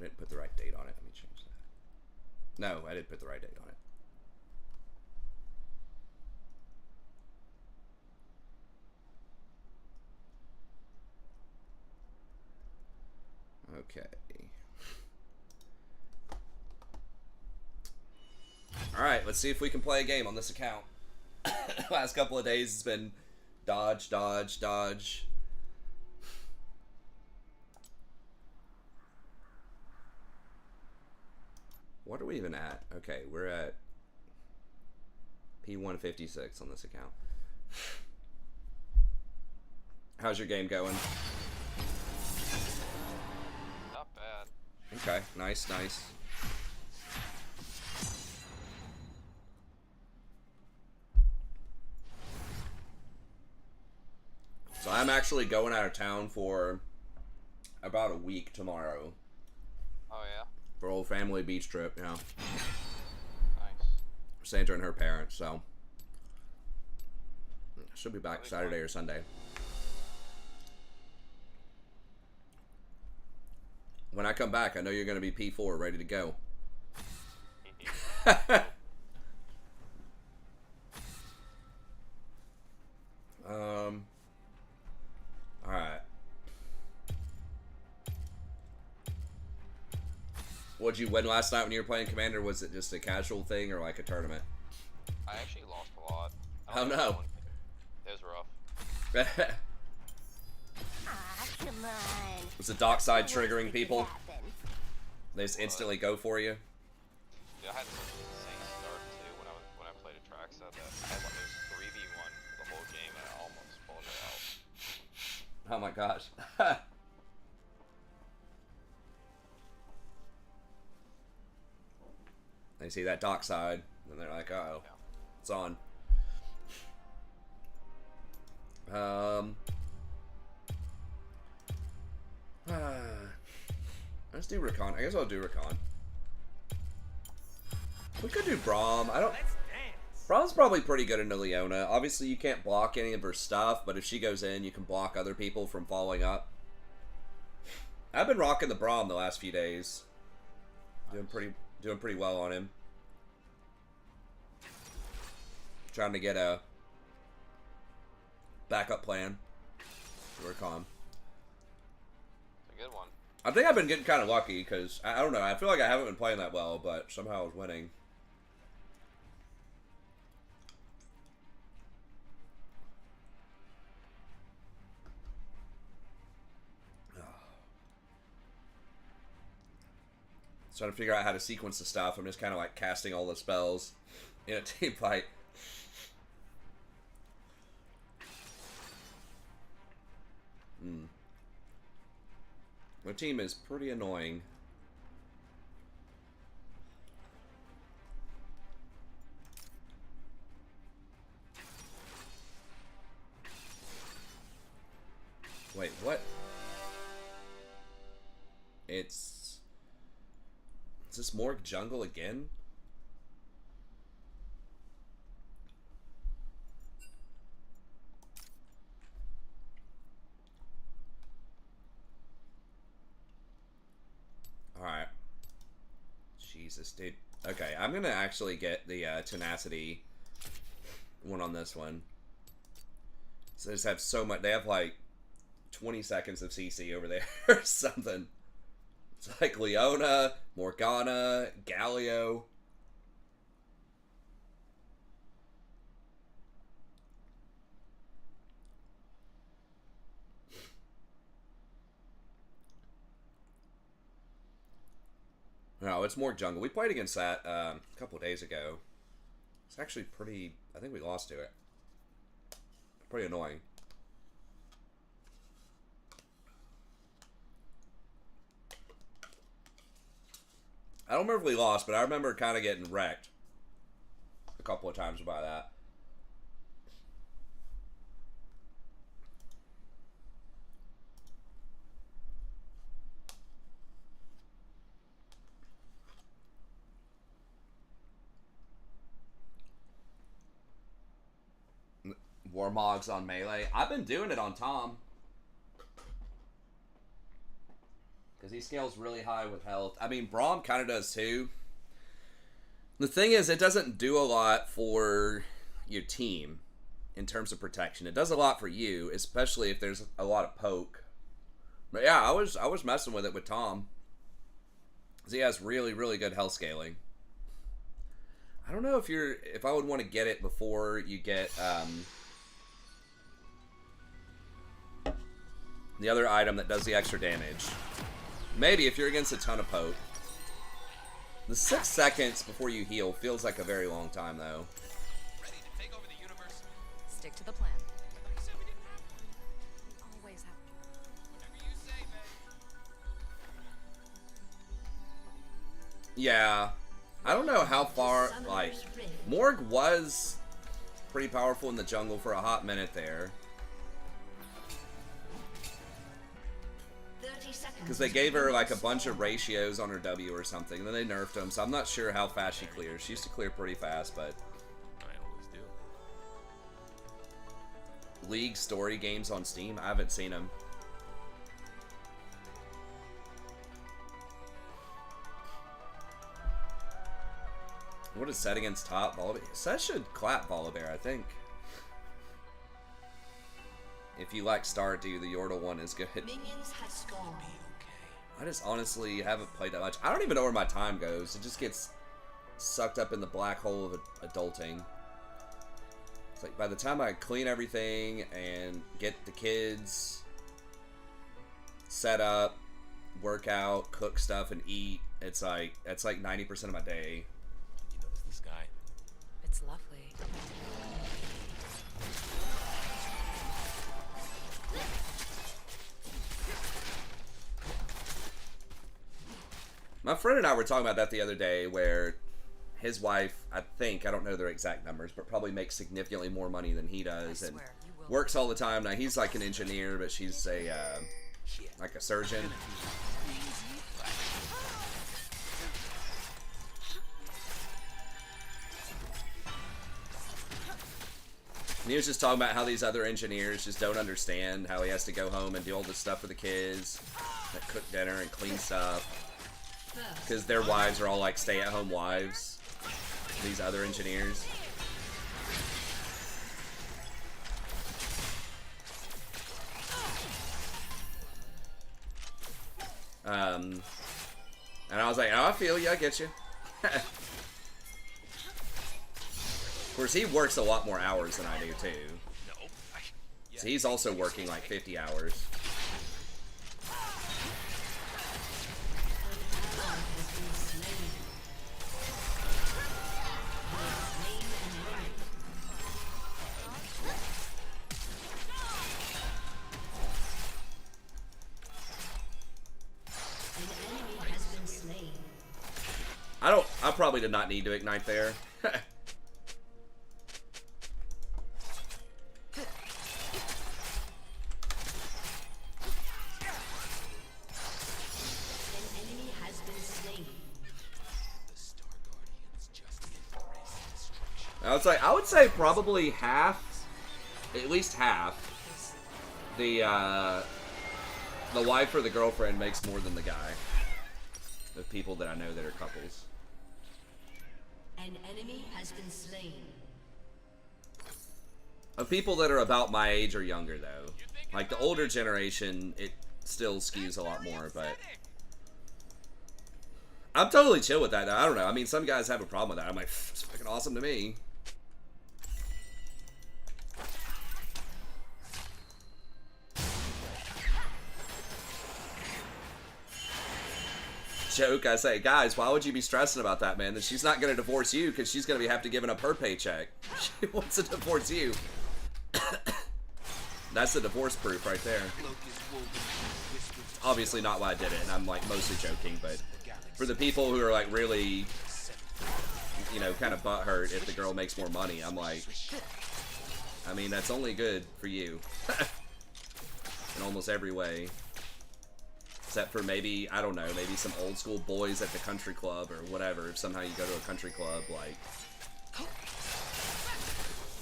didn't put the right date on it. Let me change that. No, I didn't put the right date on it. Okay. Alright, let's see if we can play a game on this account. Last couple of days it's been dodge, dodge, dodge. What are we even at? Okay, we're at P156 on this account. How's your game going? Not bad. Okay, nice, nice. So I'm actually going out of town for about a week tomorrow. Oh yeah? For old family beach trip, you know. Nice. Sandra and her parents, so should be back Saturday or Sunday. When I come back, I know you're going to be P4 ready to go. Alright. What'd you win last night when you were playing Commander? Was it just a casual thing or like a tournament? I actually lost a lot. Oh no. It was rough. Come on. Was the dockside triggering people? They just instantly go for you? Yeah, I had such an insane start too when I played a track set that I was 3v1 the whole game and I almost pulled it out. Oh my gosh. They see that dockside and they're like, uh oh, it's on. Let's do Rakan. I guess I'll do Rakan. We could do Braum. I don't. Braum's probably pretty good into Leona. Obviously, you can't block any of her stuff, but if she goes in, you can block other people from following up. I've been rocking the Braum the last few days. Doing pretty well on him. Trying to get a backup plan to work on. It's a good one. I think I've been getting kind of lucky because I don't know. I feel like I haven't been playing that well, but somehow I was winning. Trying to figure out how to sequence the stuff. I'm just kind of like casting all the spells in a team fight. My team is pretty annoying. Wait, what? Is this Morgue Jungle again? Alright. Jesus, dude. Okay, I'm gonna actually get the Tenacity one on this one. So they just have so much. They have like 20 seconds of CC over there or something. It's like Leona, Morgana, Galio. No, it's more jungle. We played against that a couple of days ago. It's actually pretty... I think we lost to it. Pretty annoying. I don't remember if we lost, but I remember kind of getting wrecked a couple of times by that. Warmogs on Melee. I've been doing it on Tahm. Because he scales really high with health. I mean, Braum kind of does too. The thing is, it doesn't do a lot for your team in terms of protection. It does a lot for you, especially if there's a lot of poke. But yeah, I was messing with it with Tahm. Because he has really, really good health scaling. I don't know if I would want to get it before you get the other item that does the extra damage. Maybe if you're against a ton of poke. The 6 seconds before you heal feels like a very long time, though. Ready to take over the universe? Stick to the plan. You said we didn't have one. We always have. Whatever you say, man. Yeah. I don't know how far, like, Morg was pretty powerful in the jungle for a hot minute there. Because they gave her, like, a bunch of ratios on her W or something, and then they nerfed them, so I'm not sure how fast she clears. She used to clear pretty fast, but... I always do. League story games on Steam? I haven't seen them. What is set against top Volibear? Set should clap Volibear, I think. If you like Stardew, the Yordle one is good. Minions have spawned. I just honestly haven't played that much. I don't even know where my time goes. It just gets sucked up in the black hole of adulting. It's like by the time I clean everything and get the kids set up, work out, cook stuff, and eat, it's like 90% of my day. You notice the sky? It's lovely. My friend and I were talking about that the other day, where his wife, I don't know their exact numbers, but probably makes significantly more money than he does, and works all the time. Now he's like an engineer, but she's a like a surgeon. And he was just talking about how these other engineers just don't understand how he has to go home and do all this stuff for the kids, like cook dinner and clean stuff. Because their wives are all like stay-at-home wives. These other engineers. And I was like, oh, I feel you, I get you. Of course, he works a lot more hours than I do, too. So he's also working like 50 hours. I probably did not need to ignite there. I would say probably half, at least half, the wife or the girlfriend makes more than the guy. The people that I know that are couples. An enemy has been slain. Of people that are about my age or younger, though. Like the older generation, it still skews a lot more, but I'm totally chill with that. I don't know. I mean, some guys have a problem with that. I'm like, it's fucking awesome to me. Joke, I say, guys, why would you be stressing about that, man? That she's not going to divorce you because she's going to have to give up her paycheck. She wants to divorce you. That's the divorce proof right there. Obviously not why I did it, and I'm like mostly joking, but for the people who are like really, you know, kind of butthurt if the girl makes more money, I'm like, I mean, that's only good for you. In almost every way. Except for maybe, I don't know, maybe some old school boys at the country club or whatever. If somehow you go to a country club, like,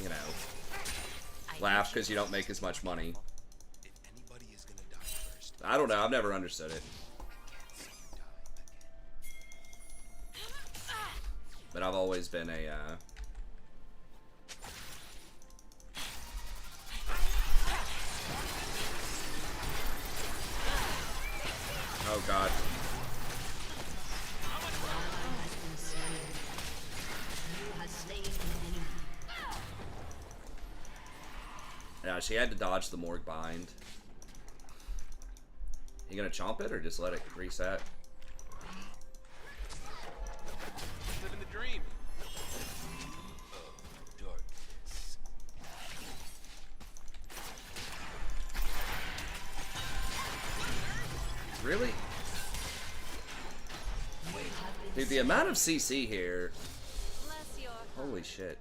you know, laugh because you don't make as much money. I don't know, I've never understood it. but I've always been a oh god. Yeah, she had to dodge the morgue bind. You gonna chomp it or just let it reset? Living the dream. Darkness. Really? Dude, the amount of CC here. Bless your Holy shit.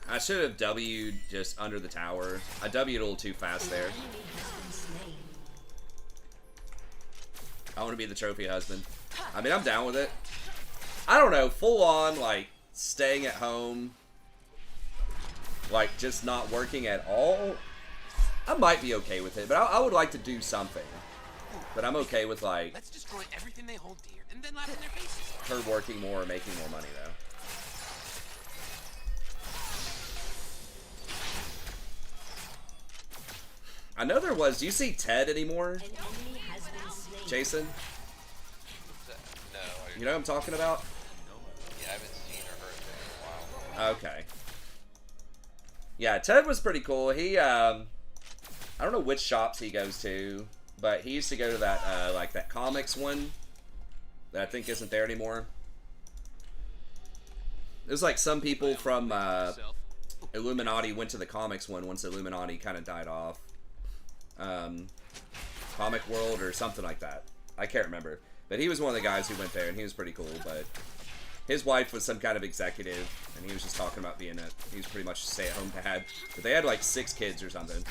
I should have W'd just under the tower. I W'd a little too fast there. I want to be the trophy husband. I mean, I'm down with it. I don't know, full on, like, staying at home, like, just not working at all. I might be okay with it, but I would like to do something. But I'm okay with, like, Let's destroy everything they hold dear and then laugh in their faces. her working more or making more money, though. I know there was. Do you see Ted anymore, Jason? No, You know what I'm talking about? yeah, I haven't seen or heard of it in a while. Okay. Yeah, Ted was pretty cool. He, I don't know which shops he goes to, but he used to go to that, like, that comics one that I think isn't there anymore. It was like some people from, Illuminati went to the comics one once Illuminati kind of died off. Comic World or something like that. I can't remember. But he was one of the guys who went there, and he was pretty cool, but his wife was some kind of executive, and he was just talking about being he was pretty much a stay-at-home dad. But they had like 6 kids or something.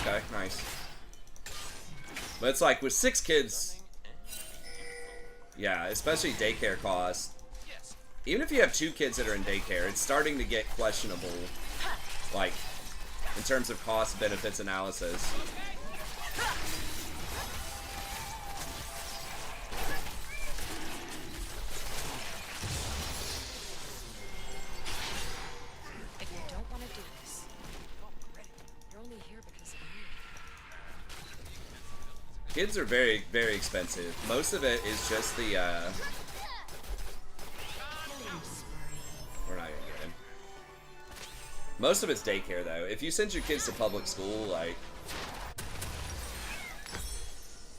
Okay, nice. But it's like with 6 kids, yeah, especially daycare costs. Even if you have 2 kids that are in daycare, it's starting to get questionable, like, in terms of cost benefits analysis. If you don't want to do this, you're only here because of me. Kids are very, very expensive. Most of it is just the, we're not gonna get him. Most of it's daycare, though. If you send your kids to public school, like,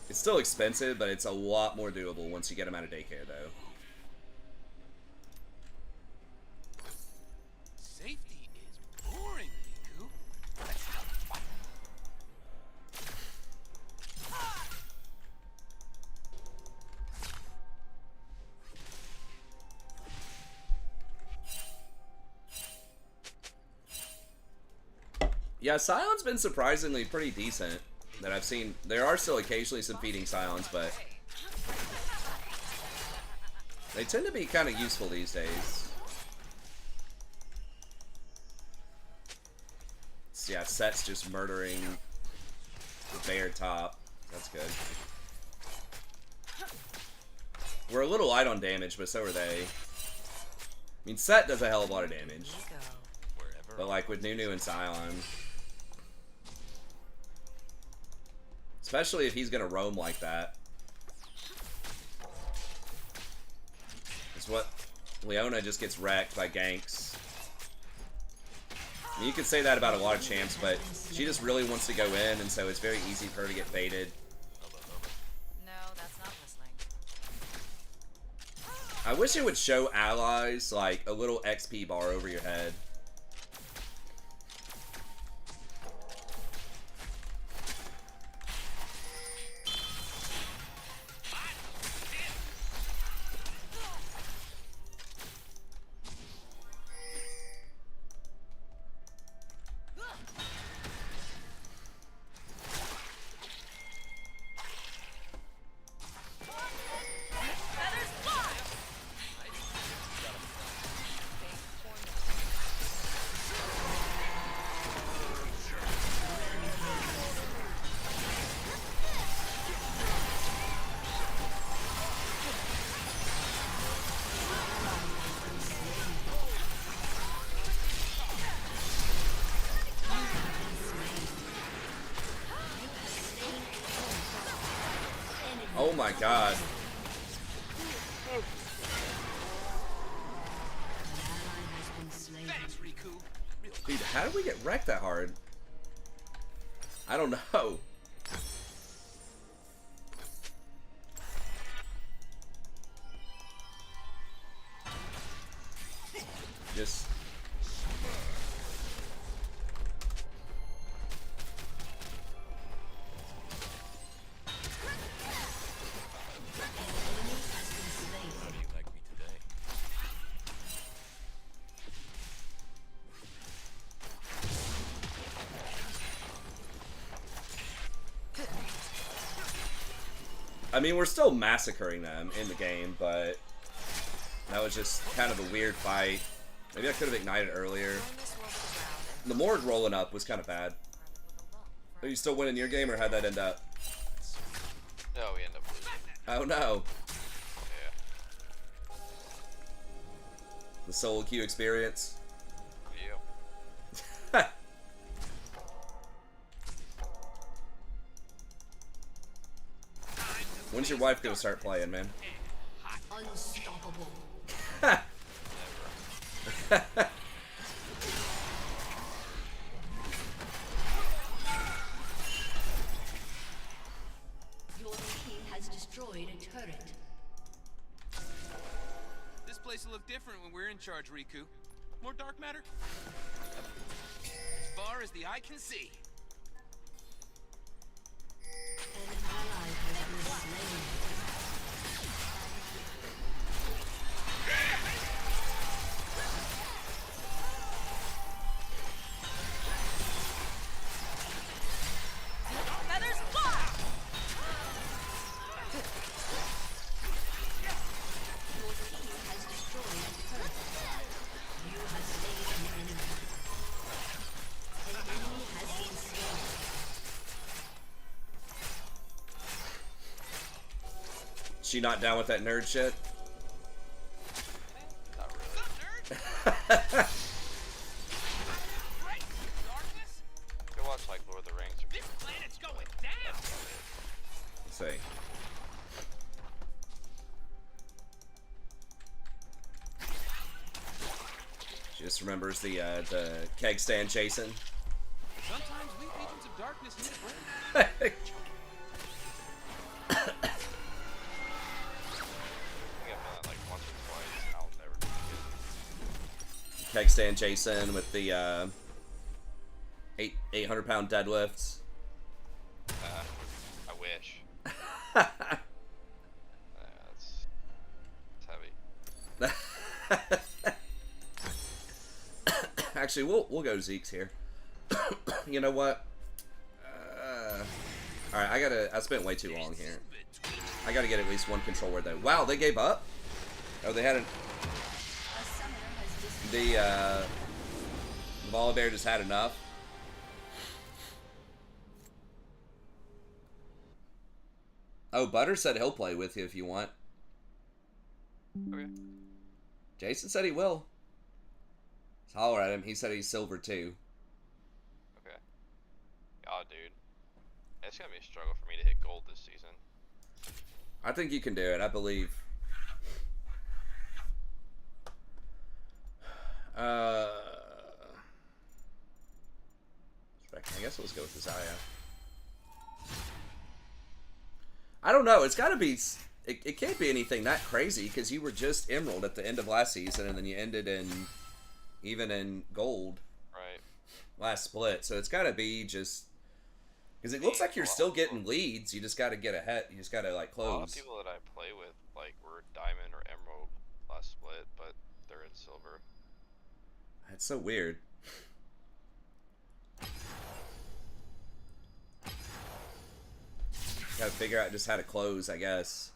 it's still expensive, but it's a lot more doable once you get them out of daycare, though. Safety is boring, Miku. Yeah, Scion's been surprisingly pretty decent that I've seen. There are still occasionally some feeding Scions, but they tend to be kind of useful these days. So yeah, Set's just murdering the bear top. That's good. We're a little light on damage, but so are they. I mean, Set does a hell of a lot of damage. Wherever. But like with Nunu and Scion, especially if he's gonna roam like that, it's what Leona just gets wrecked by ganks. I mean, you could say that about a lot of champs, but she just really wants to go in, and so it's very easy for her to get baited. No, that's not whistling. I wish it would show allies like a little XP bar over your head. Oh my god. Thanks, Riku. Real Dude, how did we get wrecked that hard? I don't know. Just... How do you like me today? I mean, we're still massacring them in the game, but that was just kind of a weird fight. Maybe I could have ignited earlier. The Mord rolling up was kind of bad. Are you still winning your game, or how'd that end up? No, we end up losing. Oh no. Yeah. The solo queue experience. Yep. When's your wife gonna start playing, man? Unstoppable. Your team has destroyed a turret. This place will look different when we're in charge, Riku. More dark matter? As far as the eye can see. An ally has been slain. Feathers fly! Your team has destroyed a turret. You have slain an enemy. An enemy has been slain. She not down with that nerd shit? Not really. What's up, nerd? Great! Darkness? Go watch like Lord of the Rings. This planet's going down! Let's see. She just remembers the keg stand chasing. Sometimes we agents of darkness need a break. I think I've done it like once or twice. I'll never do it again. Keg stand chasing with the 800-pound deadlifts. I wish. It's heavy. Actually, we'll go Zeke's here. You know what? All right, I spent way too long here. I gotta get at least one controller though. Wow, they gave up. Oh, they had an. A summoner has disappeared. The Volibear just had enough. Oh, Butter said he'll play with you if you want. Okay. Jason said he will. Let's holler at him. He said he's silver too. Okay. Oh, dude. It's gonna be a struggle for me to hit gold this season. I think you can do it. I believe. I guess let's go with the Zaya. I don't know. It's got to be. It can't be anything that crazy because you were just Emerald at the end of last season, and then you ended in even in Gold Right. last split. So it's got to be just because it looks like you're still getting leads. You just got to get ahead. You just got to like A lot of close. people that I play with like were Diamond or Emerald last split, but they're in Silver. That's so weird. Gotta figure out just how to close, I guess.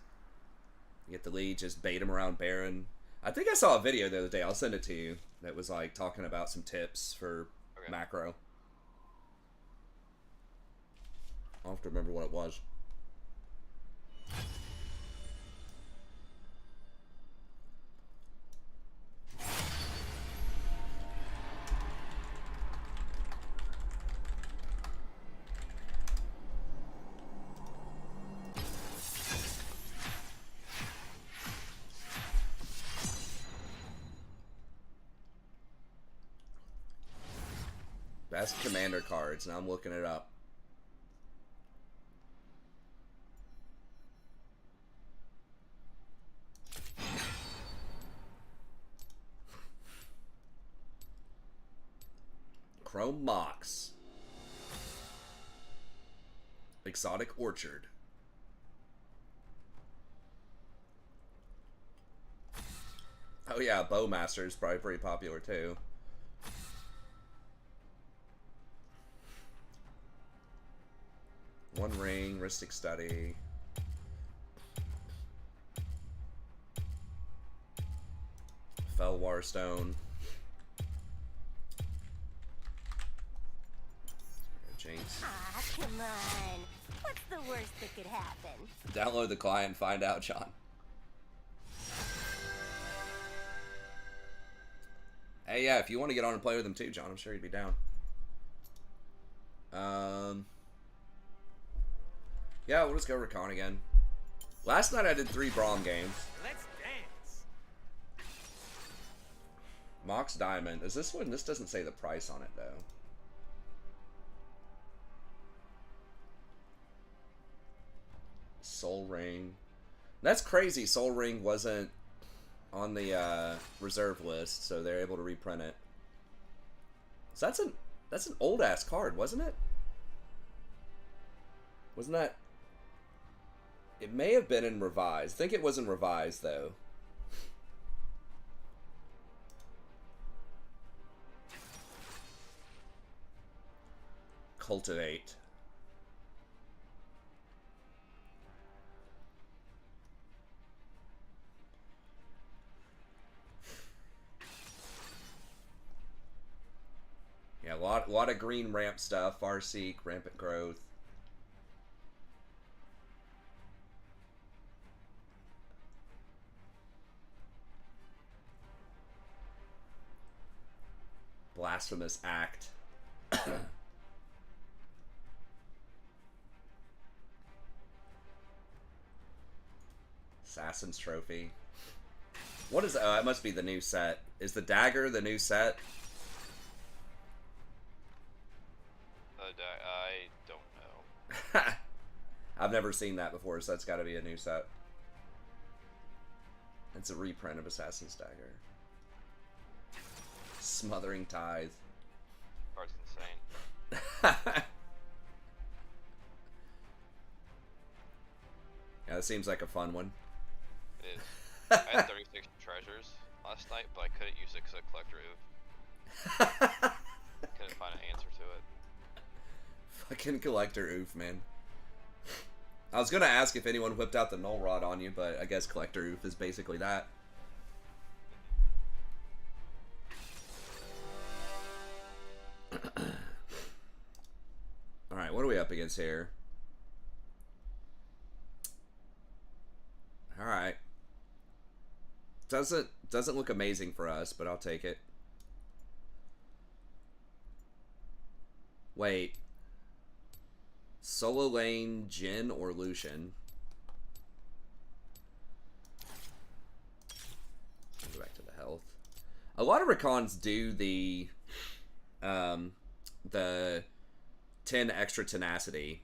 Get the lead, just bait him around Baron. I think I saw a video the other day, I'll send it to you, that was like talking about some tips for Okay. macro. I'll have to remember what it was. Best commander cards. Now I'm looking it up. Chrome Mox. Exotic Orchard. Oh yeah, Bowmaster is probably pretty popular too. One Ring, Ristic Study. Fell Warstone. Jinx. Ah, come on. What's the worst that could happen? Download the client and find out, John. Hey, yeah, if you want to get on and play with him too, John, I'm sure he'd be down. Yeah, we'll just go Rakan again. Last night I did 3 Braum games. Let's dance. Mox Diamond. Is this one? This doesn't say the price on it, though. Soul Ring. That's crazy. Soul Ring wasn't on the reserve list, so they're able to reprint it. So that's an old ass card, wasn't it? Wasn't that? It may have been in revised. I think it was in revised though. Cultivate. Yeah, a lot of green ramp stuff. Farseek, Rampant Growth. Blasphemous Act. Assassin's Trophy. What is... Oh, it must be the new set. Is the dagger the new set? I don't know. I've never seen that before, so that's got to be a new set. It's a reprint of Assassin's Dagger. Smothering Tithe. Card's insane. Yeah, that seems like a fun one. It is. I had 36 treasures last night, but I couldn't use it because I collector oof. Couldn't find an answer to it. Fucking Collector Oof, man. I was gonna ask if anyone whipped out the Null Rod on you, but I guess Collector Oof is basically that. Alright, what are we up against here? Alright. Doesn't look amazing for us, but I'll take it. Wait. Solo lane, Jhin, or Lucian? Go back to the health. A lot of Rakans do the 10 extra tenacity,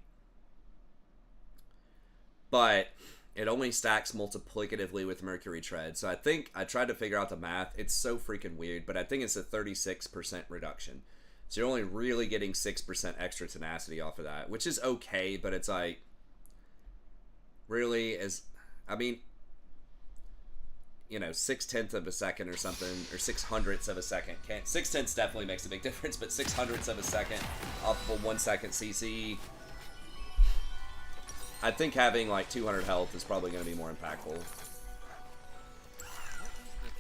but it only stacks multiplicatively with Mercury Tread. So I think I tried to figure out the math. It's so freaking weird, but I think it's a 36% reduction. So you're only really getting 6% extra tenacity off of that, which is okay, but it's like, really is, I mean, you know, 6/10 of a second or something, or 6/100ths of a second. 6/10 definitely makes a big difference, but 6/100ths of a second off of 1 second CC. I think having like 200 health is probably going to be more impactful. What is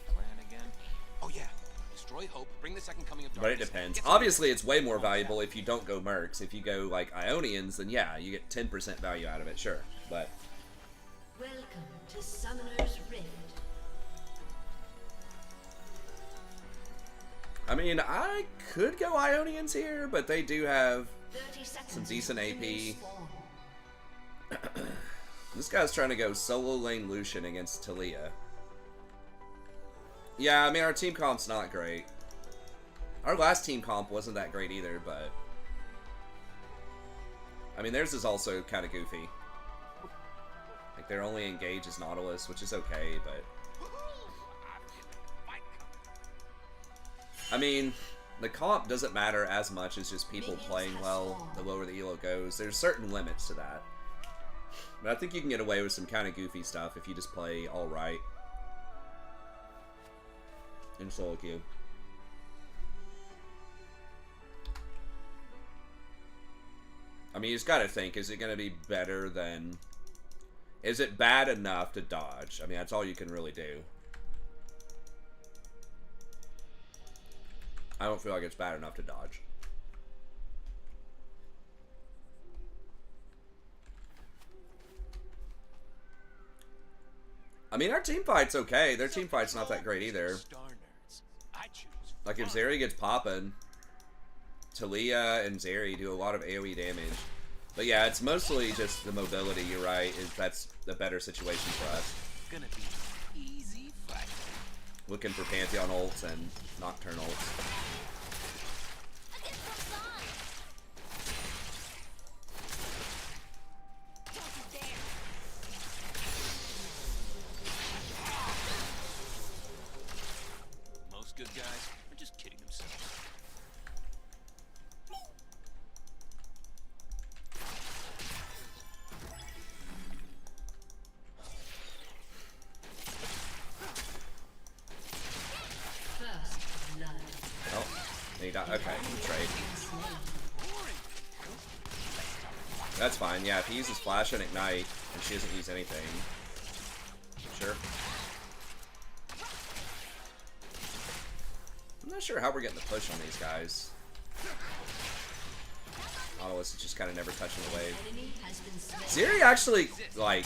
the plan again? Oh yeah. Destroy Hope, bring the second coming of But it darkness. depends. Get some Obviously, damage. it's way more valuable if you don't go Mercs. If you go like Ionians, then yeah, you get 10% value out of it, sure. But Welcome to Summoner's Rift. I mean, I could go Ionians here, but they do have 30 seconds some decent until they AP. spawn. This guy's trying to go solo lane Lucian against Talia. Yeah, I mean, our team comp's not great. Our last team comp wasn't that great either, but I mean theirs is also kind of goofy. Like their only engage is Nautilus, which is okay, but I mean the comp doesn't matter as much as just people playing well. The lower the elo goes, there's certain limits to that. But I think you can get away with some kind of goofy stuff if you just play all right in solo queue. I mean, you just gotta think, is it gonna be better than... Is it bad enough to dodge? I mean, that's all you can really do. I don't feel like it's bad enough to dodge. I mean, our team fight's okay. Their team fight's not that great either. Like, if Zeri gets poppin', Talia and Zeri do a lot of AoE damage. But yeah, it's mostly just the mobility, you're right, that's the better situation for us. Gonna be easy fight. Looking for Pantheon ults and Nocturne ults. Most good guys are just kidding themselves. First blood. Oh, he died. Okay, trade. That's fine. Yeah, if he uses Flash and Ignite, and she doesn't use anything. Sure. I'm not sure how we're getting the push on these guys. Nautilus is just kind of never touching the wave. Zeri actually, like,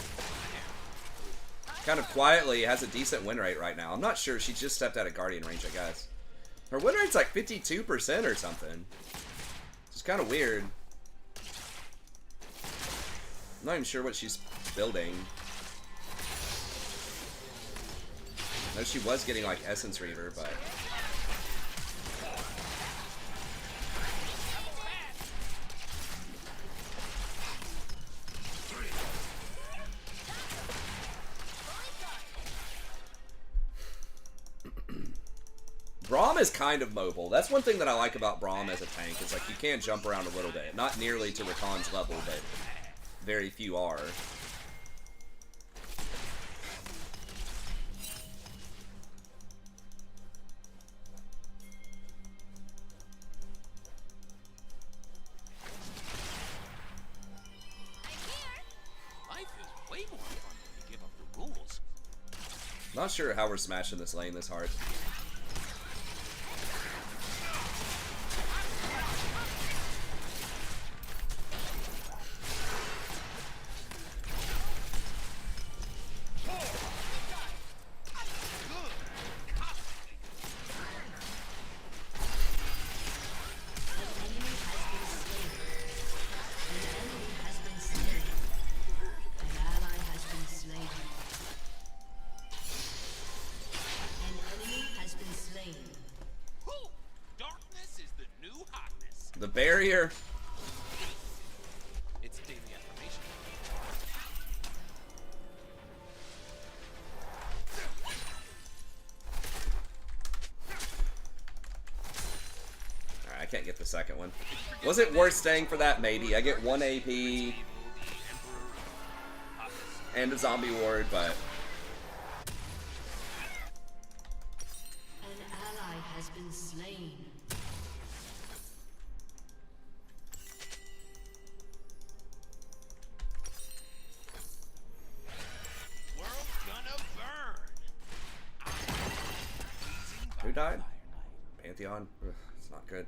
kind of quietly has a decent win rate right now. I'm not sure. She just stepped out of Guardian range, I guess. Her win rate's like 52% or something. It's kind of weird. I'm not even sure what she's building. I know she was getting like Essence Reaver, but... Braum is kind of mobile. That's one thing that I like about Braum as a tank. Is like you can jump around a little bit. Not nearly to Rakan's level, but very few are. Life is way more fun when you give up the rules. Not sure how we're smashing this lane this hard. The barrier. It's daily information. Alright, I can't get the second one. Was it worth staying for that? Maybe. I get 1 AP and a zombie ward, but... An ally has been slain. Who died? Pantheon? Ugh, it's not good.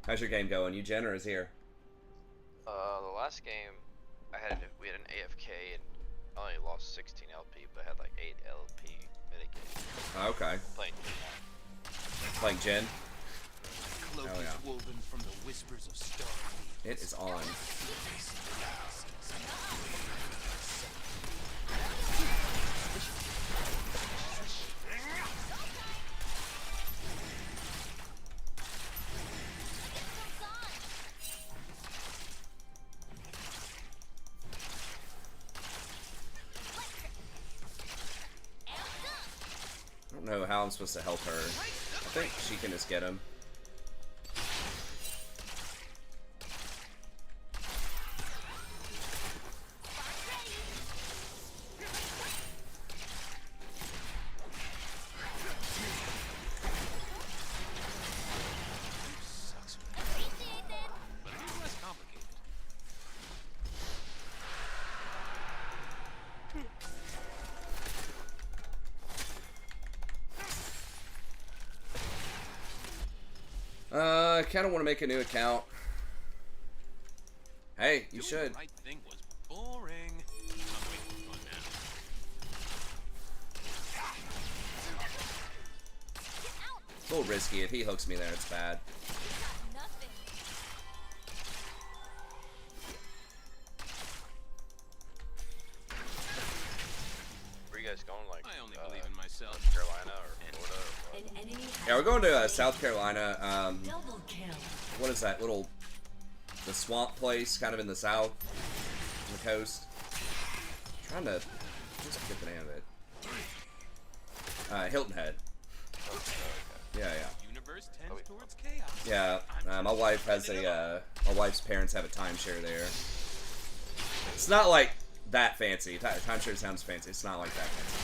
How's your game going? You Jen or is here? The last game, we had an AFK and I only lost 16 LP, but I had like 8 LP mitigate. Oh, okay. Playing Jen? Cloak Oh, yeah. is woven from the whispers of Starfleet. It is on. know how I'm supposed to help her. I think she can just get him. But it is less complicated. I kind of want to make a new account. Hey, you Doing should. The right thing was boring. I'm waiting for fun now. It's a little risky. If he hooks me there, it's bad. Nothing. Where you guys going? Like, I only believe in myself. North Carolina or Florida? Or what? An enemy has Yeah, we're going to South Carolina. double kill. What is that little, the swamp place, kind of in the south, on the coast? I'm trying to just get the name of it. Hilton Head. Yeah, yeah. Universe tends towards chaos. Yeah, my wife has a, my wife's parents have a timeshare there. It's not like that fancy. Timeshare sounds fancy. It's not like that fancy.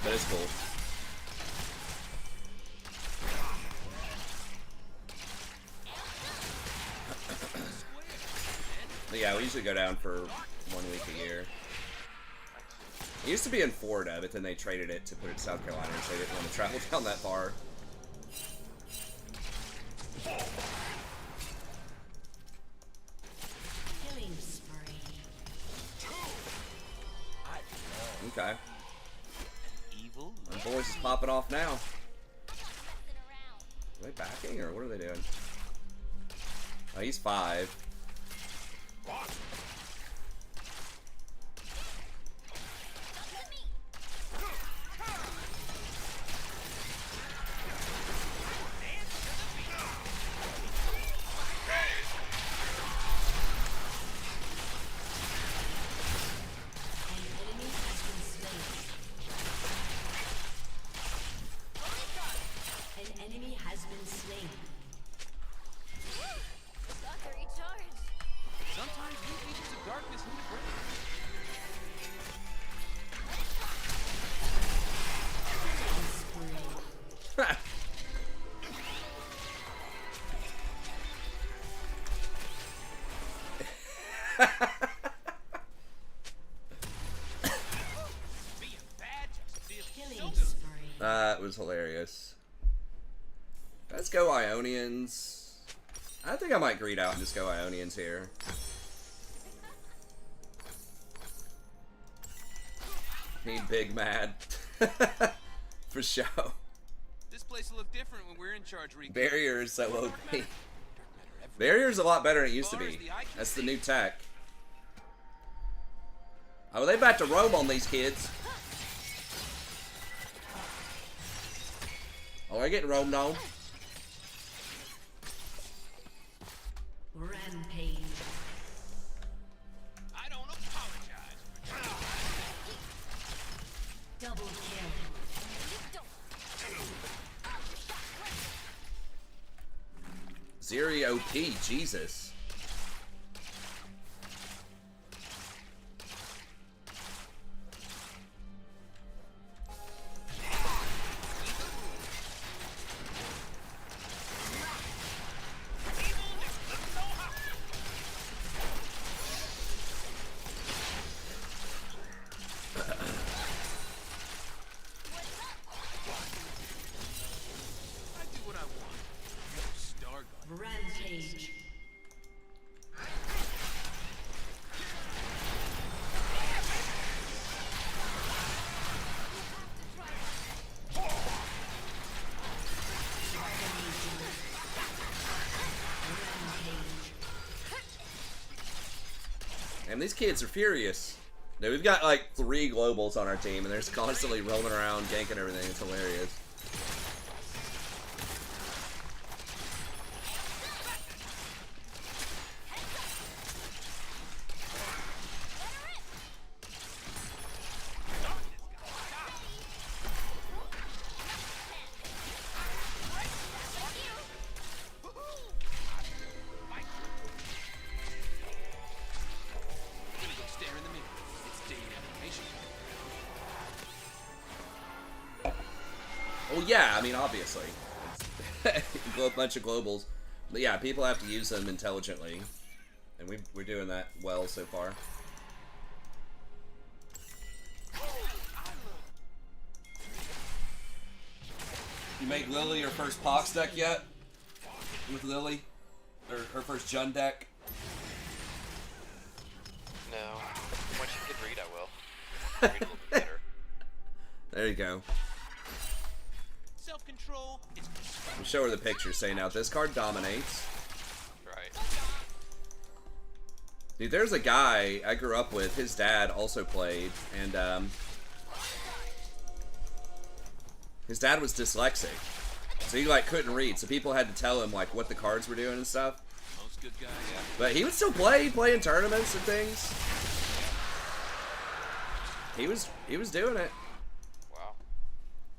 But it's cool. But yeah, we usually go down for 1 week a year. It used to be in Florida, but then they traded it to put it in South Carolina, so they didn't want to travel down that far. Killing spree. Okay. Evil. My boys is popping off now. Messing around. Are they backing, or what are they doing? Oh, he's 5. An enemy has been slain. Sucker recharge. Sometimes new agents of darkness need a break. Being bad just feels Killing so good. spree. That was hilarious. Let's go Ionians. I think I might greed out and just go Ionians here. Need big mad. For show. This place will look different when we're in charge, Riku. Barrier is so OP. Barrier's a lot better than it used to be. That's the new tech. Oh, they about to roam on these kids. Oh, they're getting roamed on. Rampage. I don't apologize for Double kill. Zeri OP, Jesus. I do what I want. Starguard. Rampage. And these kids are furious. Dude, we've got like 3 globals on our team, and they're just constantly roaming around, ganking everything. It's hilarious. Yeah, I mean, obviously. It's a bunch of globals. But yeah, people have to use them intelligently. And we're doing that well so far. You made Lily her first Pox deck yet? With Lily? Her first Jund deck? No. When she can read, I will. Read a little bit better. There you go. Self-control is We'll show her the picture. Say now, this card dominates. Right. Dude, there's a guy I grew up with. His dad also played, and his dad was dyslexic, so he like couldn't read. So people had to tell him like what the cards were doing and stuff. most good guys. Yeah. But he would still play in tournaments and things. He was doing it. Wow.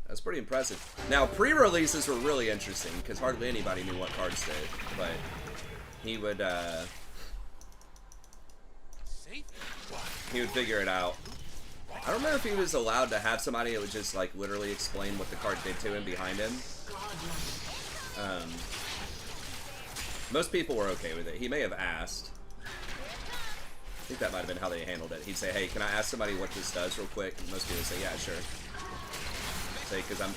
That's pretty impressive. Now, pre-releases were really interesting because hardly anybody knew what cards did. But he would figure it out. I don't remember if he was allowed to have somebody that would just like literally explain what the card did to him behind him. Most people were okay with it. He may have asked. I think that might have been how they handled it. He'd say, "Hey, can I ask somebody what this does real quick?" And most people would say, "Yeah, sure." Say, because I'm...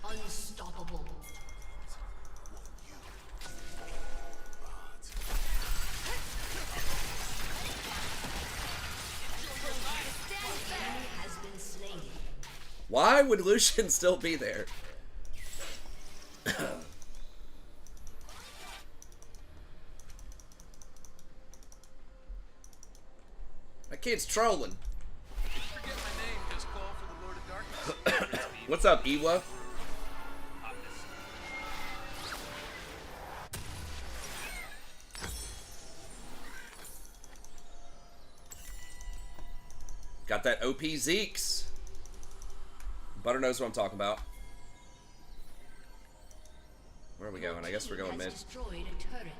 Unstoppable. Has been slain. Why would Lucian still be there? That kid's trolling. Forget my name, just call for the Lord of Darkness. What's up, Ewa? Got that OP Zeeks. Butter knows what I'm talking about. Where are we going? I guess we're going Has mid. destroyed a turret.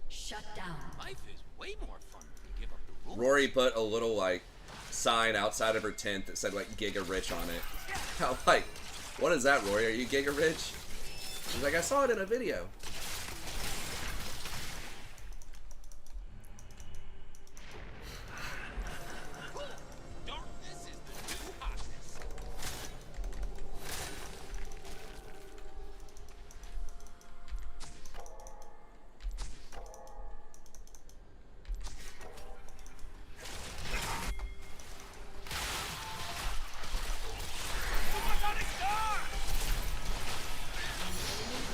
Shut down. Life is way more fun when you give up the rules. Rory put a little like sign outside of her tent that said like Giga Rich on it. I'm like, what is that, Rory? Are you Giga Rich? She's like, I saw it in a video. Darkness is the new hotness.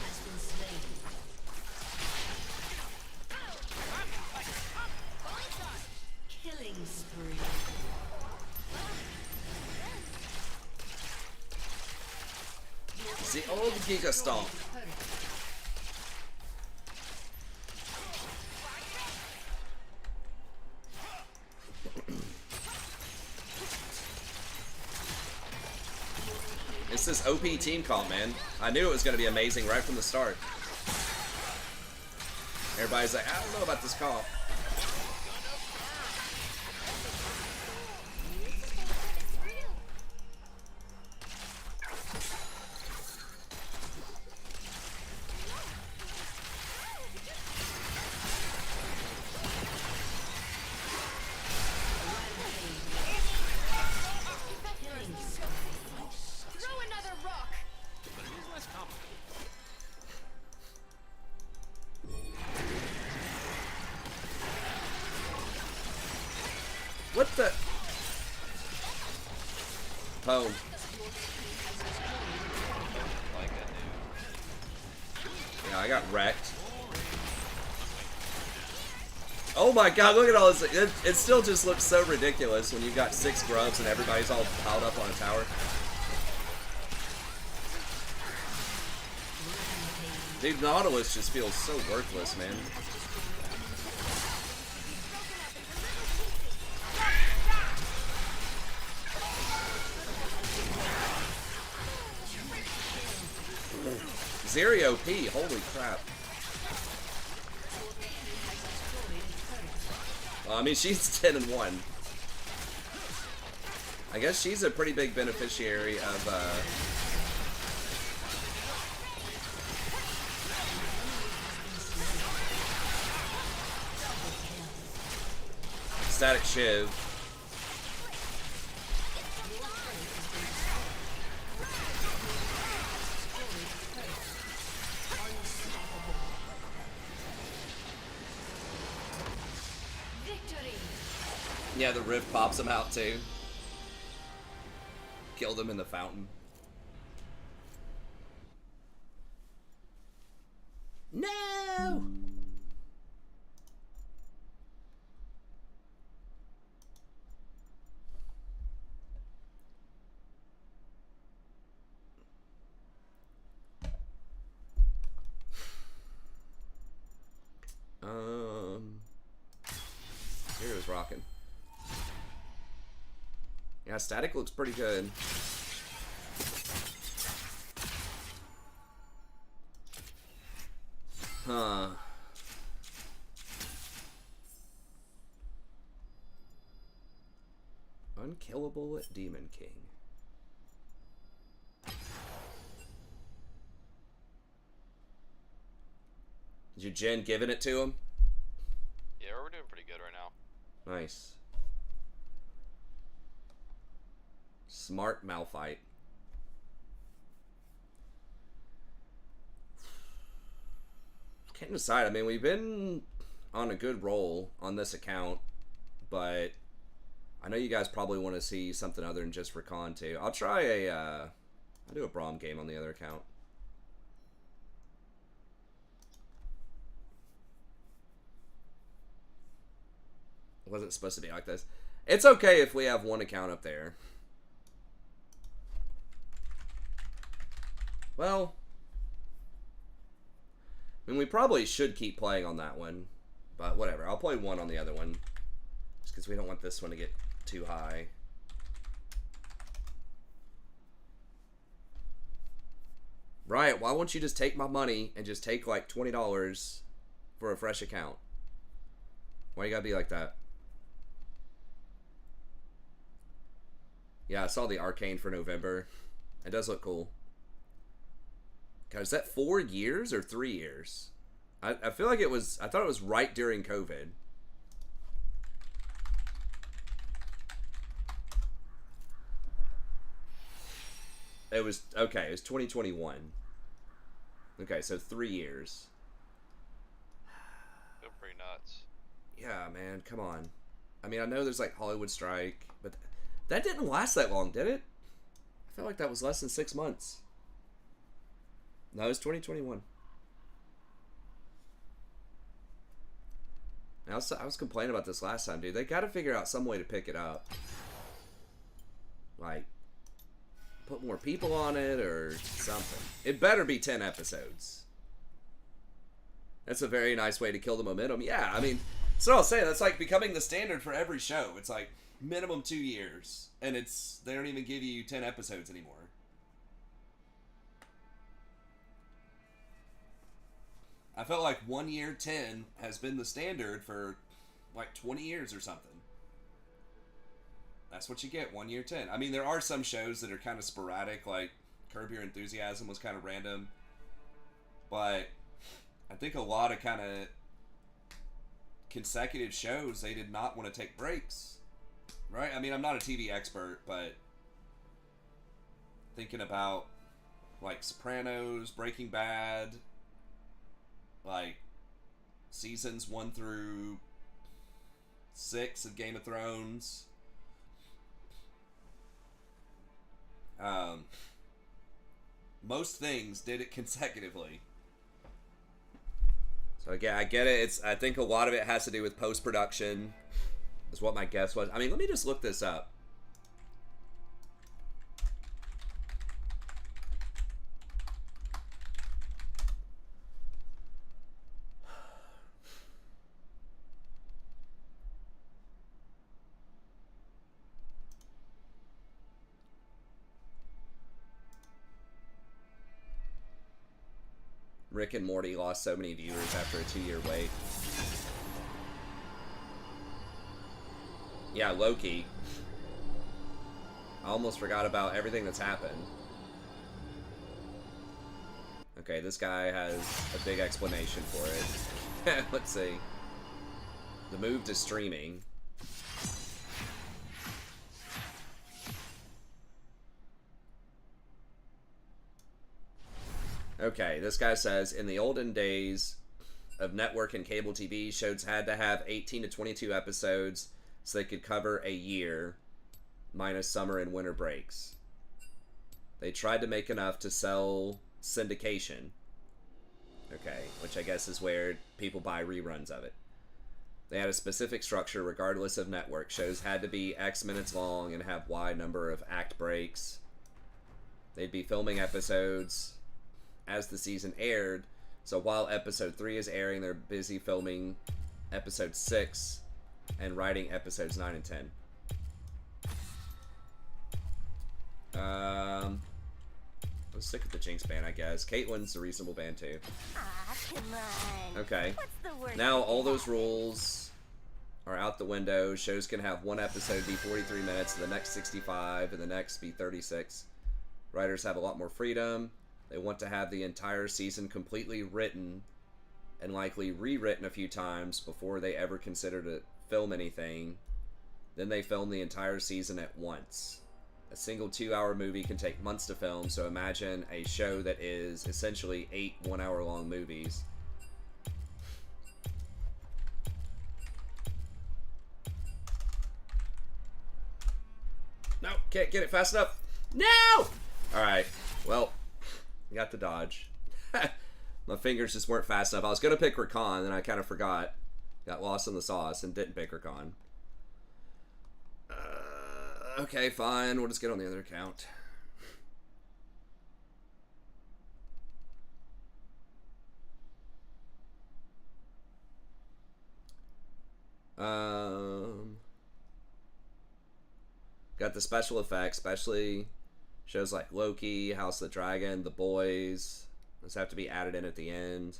Has been slain. Killing spree. The old Giga Stomp. Turret. It's this OP team comp, man. I knew it was going to be amazing right from the start. Everybody's like, I don't know about this comp. Killing spree. Throw another rock! But it is less complicated. What the? Home. Like I do. Yeah, I got wrecked. Oh my god, look at all this. It still just looks so ridiculous when you've got 6 grubs and everybody's all piled up on a tower. Dude, Nautilus just feels so worthless, man. Zero P, holy crap. Well, I mean, she's 10 and 1. I guess she's a pretty big beneficiary of, Static Shiv. Yeah, the rift pops him out too. Killed him in the fountain. No! Here's Rakan. Yeah, Static looks pretty good. Huh. Unkillable at Demon King. Is your Jen giving it to him? Yeah, we're doing pretty good right now. Nice. Smart Malphite. Can't decide. I mean, we've been on a good roll on this account, but I know you guys probably want to see something other than just Rakan too. I'll try a, I'll do a Braum game on the other account. It wasn't supposed to be like this. It's okay if we have one account up there. Well, I mean, we probably should keep playing on that one, but whatever. I'll play one on the other one, just because we don't want this one to get too high. Riot, why won't you just take my money and just take like $20 for a fresh account? Why you gotta be like that? Yeah, I saw the Arcane for November. It does look cool. God, is that 4 years or 3 years? I feel like it was, I thought it was right during COVID. It was, okay, it was 2021. Okay, so 3 years. Feel pretty nuts. Yeah, man, come on. I mean, I know there's like Hollywood strike, but that didn't last that long, did it? I feel like that was less than 6 months. No, it was 2021. I was complaining about this last time, dude. They got to figure out some way to pick it up. Like, put more people on it or something. It better be 10 episodes. That's a very nice way to kill the momentum. Yeah, I mean, that's what I'll say. That's like becoming the standard for every show. It's like minimum 2 years. And they don't even give you 10 episodes anymore. I felt like 1 year 10 has been the standard for like 20 years or something. That's what you get, 1 year 10. I mean, there are some shows that are kind of sporadic, like Curb Your Enthusiasm was kind of random. But I think a lot of kind of consecutive shows, they did not want to take breaks. Right? I mean, I'm not a TV expert, but thinking about like Sopranos, Breaking Bad, like seasons 1 through 6 of Game of Thrones, Most things did it consecutively. So again, I get it. I think a lot of it has to do with post-production, is what my guess was. I mean, let me just look this up. Rick and Morty lost so many viewers after a 2-year wait. Yeah, Loki. I almost forgot about everything that's happened. Okay, this guy has a big explanation for it. Let's see. The move to streaming. Okay, this guy says, in the olden days of network and cable TV, shows had to have 18 to 22 episodes so they could cover a year, minus summer and winter breaks. They tried to make enough to sell syndication. Okay, which I guess is where people buy reruns of it. They had a specific structure regardless of network. Shows had to be X minutes long and have wide number of act breaks. They'd be filming episodes as the season aired, so while episode 3 is airing, they're busy filming episode 6 and writing episodes 9 and 10. Let's stick with the Jinx band, I guess. Caitlyn's a reasonable band too. Ah, come on. Okay. What's the worst Now that all could those happen? rules are out the window. Shows can have one episode be 43 minutes, the next 65, and the next be 36. Writers have a lot more freedom. They want to have the entire season completely written and likely rewritten a few times before they ever consider to film anything. Then they film the entire season at once. A single 2-hour movie can take months to film, so imagine a show that is essentially 8 one-hour-long movies. No, can't get it fast enough. No! Alright, well, got the dodge. My fingers just weren't fast enough. I was going to pick Rakan, and I kind of forgot. Got lost in the sauce and didn't pick Rakan. Okay, fine. We'll just get on the other account. Got the special effects, especially shows like Loki, House of the Dragon, The Boys. Those have to be added in at the end.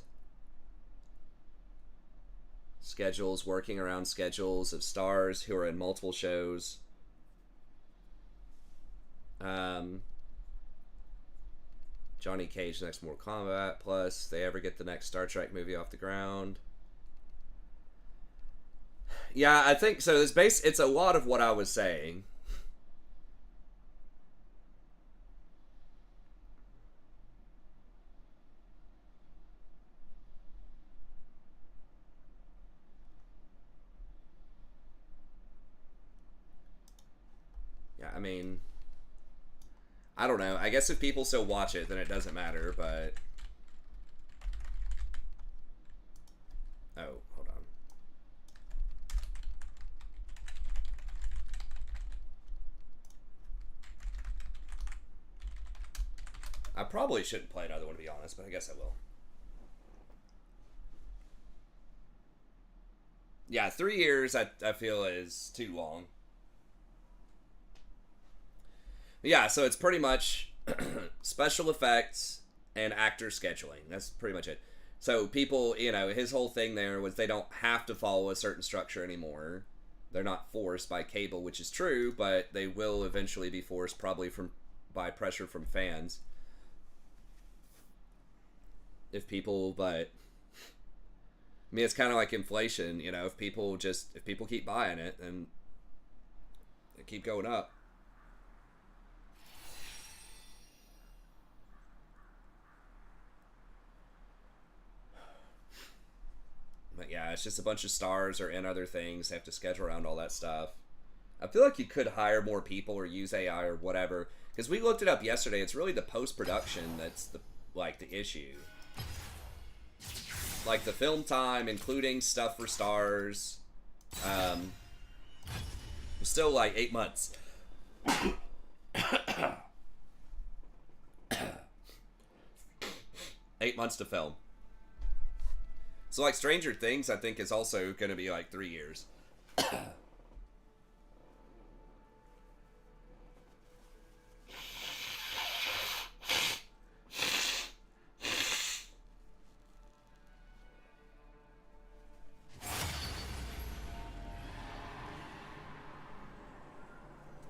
Schedules, working around schedules of stars who are in multiple shows. Johnny Cage next Mortal Kombat, plus they ever get the next Star Trek movie off the ground. Yeah, I think so. It's a lot of what I was saying. Yeah, I mean, I don't know. I guess if people still watch it, then it doesn't matter, but... Oh, hold on. I probably shouldn't play another one, to be honest, but I guess I will. Yeah, 3 years I feel is too long. Yeah, so it's pretty much special effects and actor scheduling. That's pretty much it. So people, his whole thing there was they don't have to follow a certain structure anymore. They're not forced by cable, which is true, but they will eventually be forced probably by pressure from fans. If people it's kind of like inflation, if people keep buying it, then they keep going up. But yeah, it's just a bunch of stars or in other things. They have to schedule around all that stuff. I feel like you could hire more people or use AI or whatever. Because we looked it up yesterday. It's really the post-production that's the issue. Like the film time, including stuff for stars, was still like 8 months. 8 months to film. So like Stranger Things, I think is also going to be like 3 years.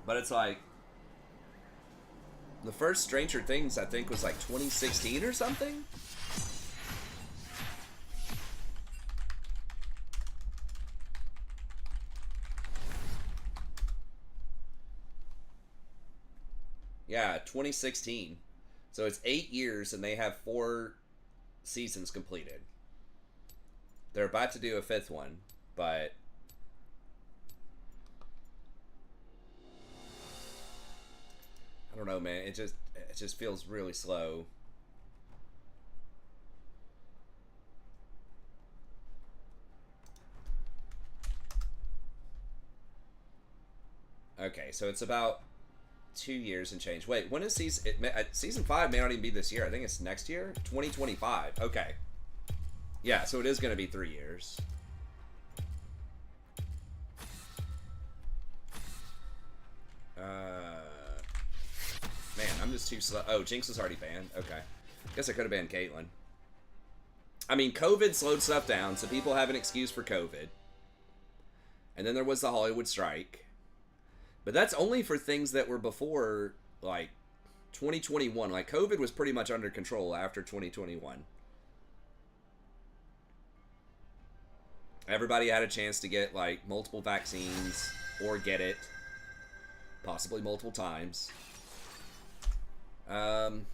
But it's like, the first Stranger Things, I think, was like 2016 or something? Yeah, 2016. So it's 8 years and they have 4 seasons completed. They're about to do a 5th one, but... I don't know, man. It just feels really slow. Okay, so it's about 2 years and change. Wait, when is season 5 may not even be this year. I think it's next year, 2025. Okay, yeah. So it is going to be 3 years. Man, I'm just too slow. Oh, Jinx was already banned. Okay. Guess I could have banned Caitlyn. I mean, COVID slowed stuff down, so people have an excuse for COVID. And then there was the Hollywood strike. But that's only for things that were before, like, 2021. Like, COVID was pretty much under control after 2021. Everybody had a chance to get, like, multiple vaccines or get it. Possibly multiple times. Man,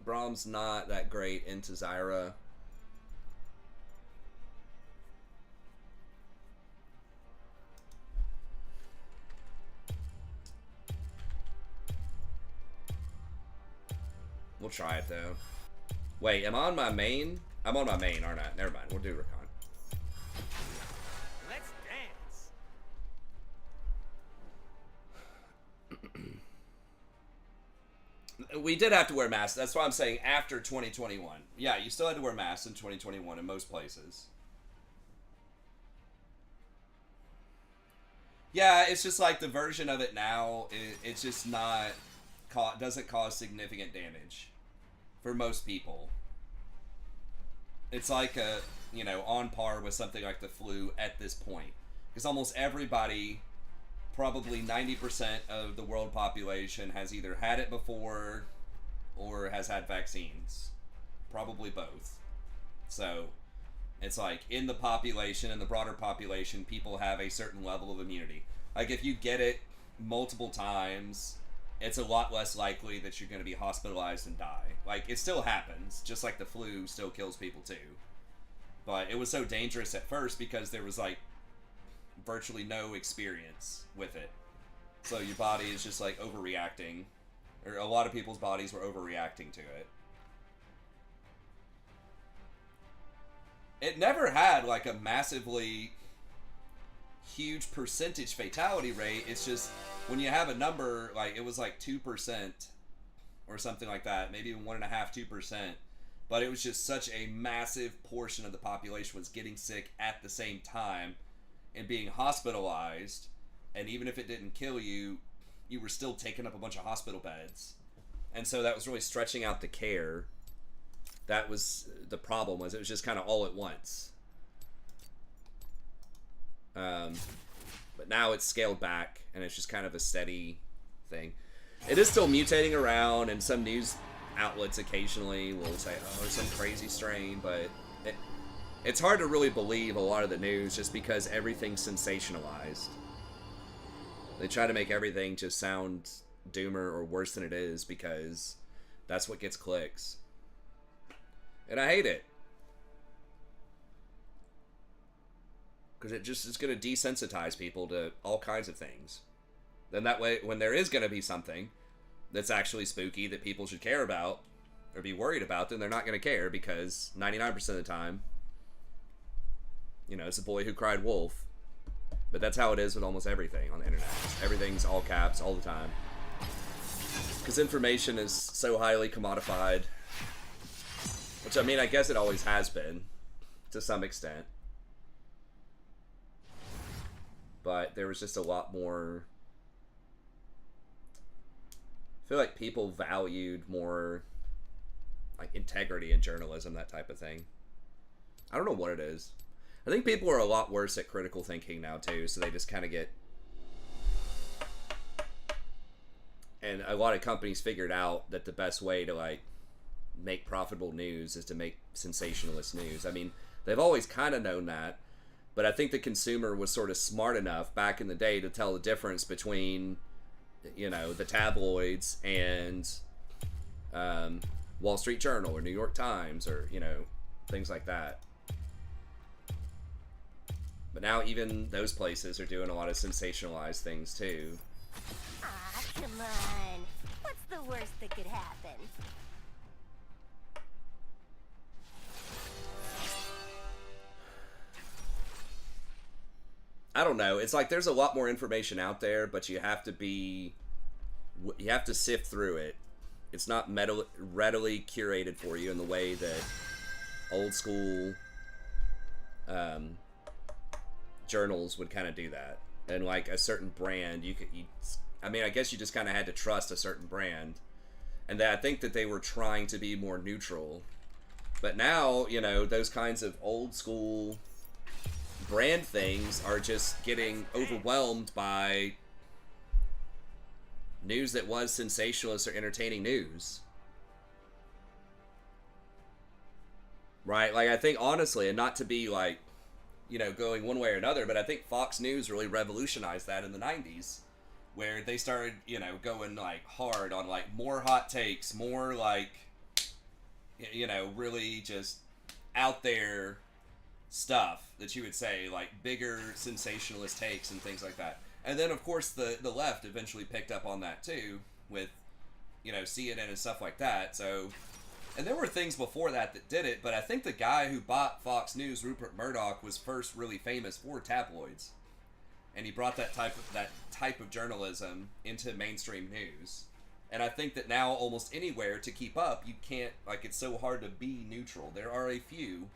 Braum's not that great into Zyra. We'll try it though. Wait, am I on my main? I'm on my main, aren't I? Never mind, we'll do Rakan. Let's dance. We did have to wear masks. That's why I'm saying after 2021. Yeah, you still had to wear masks in 2021 in most places. Yeah, it's just like the version of it now, it's just not, doesn't cause significant damage for most people. It's like on par with something like the flu at this point. Because almost everybody, probably 90% of the world population, has either had it before or has had vaccines. Probably both. So it's like in the population, in the broader population, people have a certain level of immunity. Like if you get it multiple times, it's a lot less likely that you're going to be hospitalized and die. Like it still happens, just like the flu still kills people too. But it was so dangerous at first because there was like virtually no experience with it. So your body is just like overreacting, or a lot of people's bodies were overreacting to it. It never had like a massively huge percentage fatality rate. It's just when you have a number, like it was like 2% or something like that, maybe even 1.5%, 2%. But it was just such a massive portion of the population was getting sick at the same time and being hospitalized. And even if it didn't kill you, you were still taking up a bunch of hospital beds. And so that was really stretching out the care. That was the problem, was it was just kind of all at once. But now it's scaled back and it's just kind of a steady thing. It is still mutating around, and some news outlets occasionally will say, oh, there's some crazy strain, but it's hard to really believe a lot of the news just because everything's sensationalized. They try to make everything just sound doomer or worse than it is because that's what gets clicks. And I hate it. Because it just is going to desensitize people to all kinds of things. Then that way, when there is going to be something that's actually spooky that people should care about or be worried about, then they're not going to care because 99% of the time, you know, it's a boy who cried wolf. But that's how it is with almost everything on the internet. Everything's all caps all the time. Because information is so highly commodified. Which, I mean, I guess it always has been, to some extent. But there was just a lot more... I feel like people valued more, like, integrity in journalism, that type of thing. I don't know what it is. I think people are a lot worse at critical thinking now, too, so they just kind of get... And a lot of companies figured out that the best way to, like, make profitable news is to make sensationalist news. I mean, they've always kind of known that, but I think the consumer was sort of smart enough back in the day to tell the difference between, you know, the tabloids and Wall Street Journal or New York Times or, you know, things like that. But now even those places are doing a lot of sensationalized things too. Ah, come on. What's the worst that could happen? I don't know. It's like there's a lot more information out there, but you have to sift through it. It's not readily curated for you in the way that old school journals would kind of do that. And like a certain brand, I mean, I guess you just kind of had to trust a certain brand. And I think that they were trying to be more neutral. But now, you know, those kinds of old school brand things are just getting overwhelmed by news that was sensationalist or entertaining news. Right? Like, I think, honestly, and not to be, like, you know, going one way or another, but I think Fox News really revolutionized that in the 90s, where they started, you know, going, like, hard on, like, more hot takes, more, like, you know, really just out there stuff that you would say, like bigger sensationalist takes and things like that. And then of course the left eventually picked up on that too with, you know, CNN and stuff like that. So, and there were things before that did it, but I think the guy who bought Fox News, Rupert Murdoch, was first really famous for tabloids, and he brought that type of journalism into mainstream news. And I think that now almost anywhere to keep up, you can't, like, it's so hard to be neutral. There are a few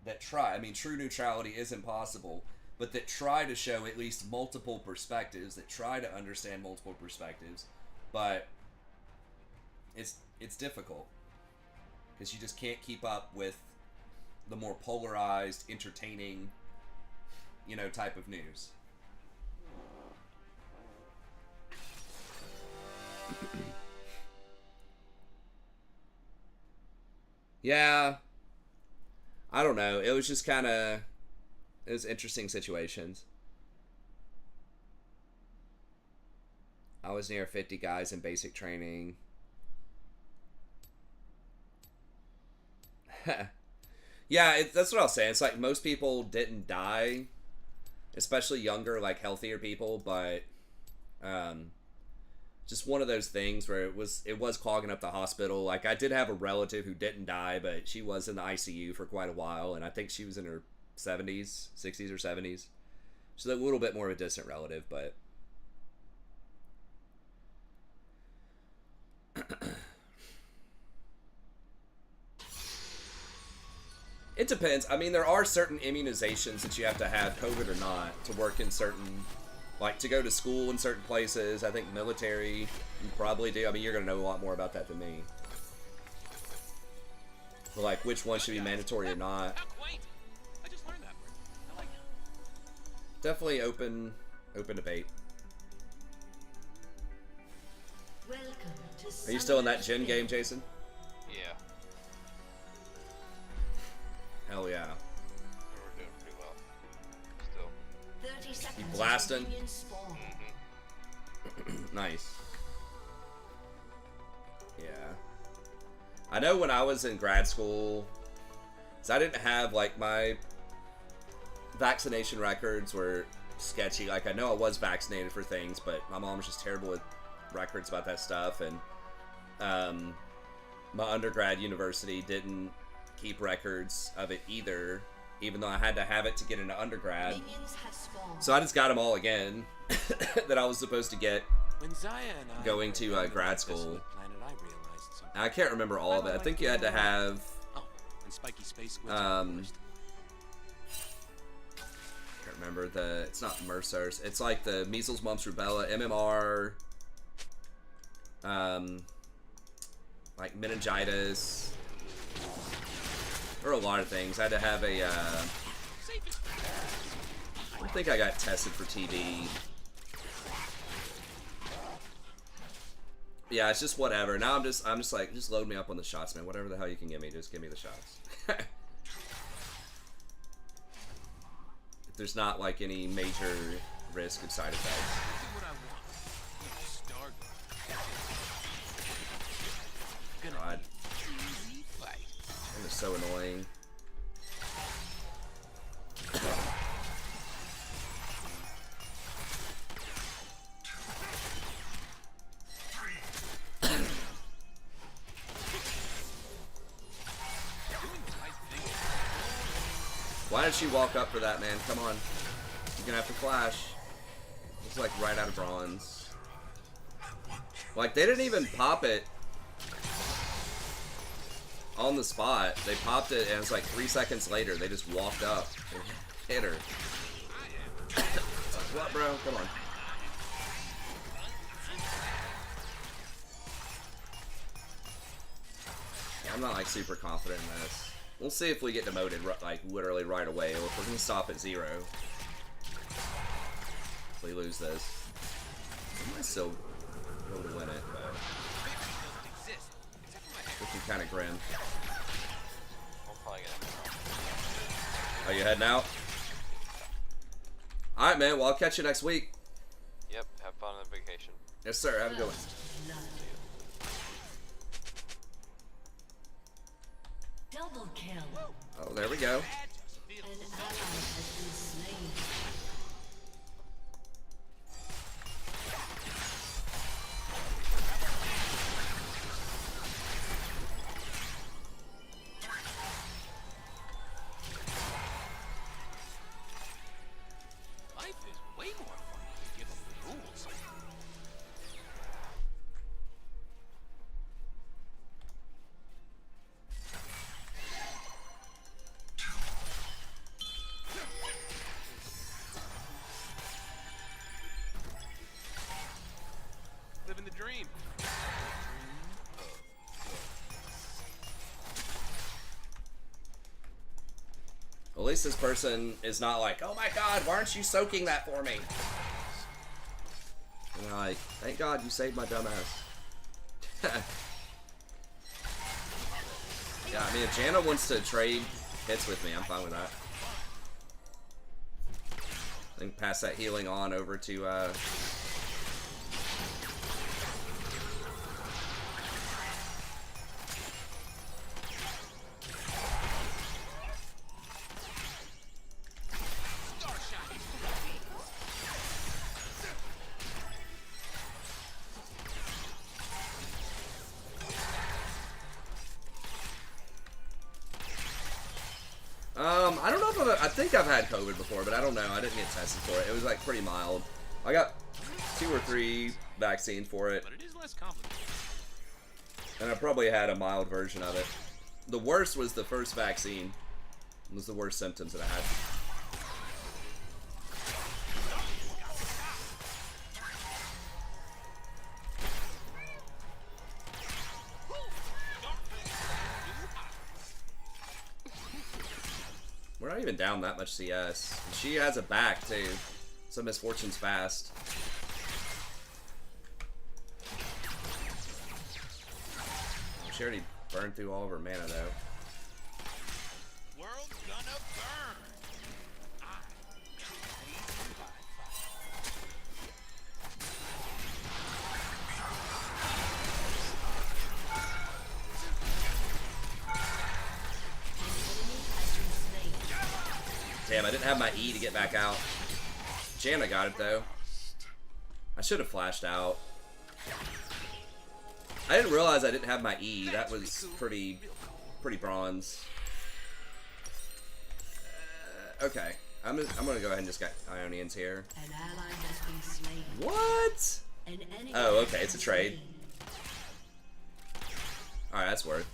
that try. I mean, true neutrality is impossible, but that try to show at least multiple perspectives, that try to understand multiple perspectives, but it's difficult because you just can't keep up with the more polarized, entertaining, you know, type of news. Yeah, I don't know. It was just kind of, it was interesting situations. I was near 50 guys in basic training. Yeah, that's what I was saying. It's like most people didn't die, especially younger, like healthier people, but just one of those things where it was clogging up the hospital. Like, I did have a relative who didn't die, but she was in the ICU for quite a while, and I think she was in her 60s or 70s. She's a little bit more of a distant relative, but it depends. I mean, there are certain immunizations that you have to have, COVID or not, to work in certain, like, to go to school in certain places. I think military, you probably do. I mean, you're going to know a lot more about that than me. But, like, which one should be mandatory or not. How quaint! I just learned that word. I like it. Definitely open debate. Welcome to Are you still in that gin game, Jason? Yeah, Hell yeah. we're doing pretty well. Still. 30 seconds. You blasting? until minions spawn. Nice. Yeah. I know when I was in grad school, so I didn't have, like, my vaccination records were sketchy. Like, I know I was vaccinated for things, but my mom was just terrible with records about that stuff, and my undergrad university didn't keep records of it either, even though I had to have it to get into undergrad. Minions have spawned. So I just got them all again that I was supposed to get When Zaya and I going were to on the grad desolate school. planet, I realized something. I can't remember all of it. I think you had to have Oh, and spiky space squids Um, first. I can't remember the, it's not MRSAs, it's like the measles, mumps, rubella, MMR, like meningitis. There were a lot of things. I had to have a, I don't think I got tested for TB. Yeah, it's just whatever. Now I'm just like, just load me up on the shots, man. Whatever the hell you can give me, just give me the shots. If there's not like any major risk of side effects. Do what I want. Start. God, Easy fight. it was so annoying. Why did she walk up for that, man? Come on. You're gonna have to flash. It's like right out of bronze. Like, they didn't even pop it on the spot. They popped it, and it's like 3 seconds later, they just walked up and hit her. What, bro? Come on. Yeah, I'm not like super confident in this. We'll see if we get demoted like literally right away, or if we're gonna stop at 0. If we lose this, we might still be able to win it, but looking kind of grim. We'll probably get it. Are you heading out? All right, man. Well, I'll catch you next week. Yep, have fun on the vacation. Yes, sir. Have a good one. Double kill. Oh, there we go. An ally has been slain. Life is way more fun when you give them the rules. Living the dream. At least this person is not like, oh my god, why aren't you soaking that for me? And they're like, thank god you saved my dumb ass. Yeah, I mean, if Jana wants to trade hits with me, I'm fine with that. I think pass that healing on over to, I don't know if I think I've had COVID before, but I don't know. I didn't get tested for it. It was like pretty mild. I got 2 or 3 vaccines for it, But it is less complicated. and I probably had a mild version of it. The worst was the first vaccine. It was the worst symptoms that I had. We're not even down that much CS. And she has a back too, so Miss Fortune's fast. She already burned through all of her mana though. World's gonna burn. Damn, I didn't have my E to get back out. Janna got it though. I should have flashed out. I didn't realize I didn't have my E. That was pretty bronze. Okay, I'm gonna go ahead and just get Ionians here. An ally has been slain. What? An enemy Oh, okay, it's a has trade. been All right, that's worth.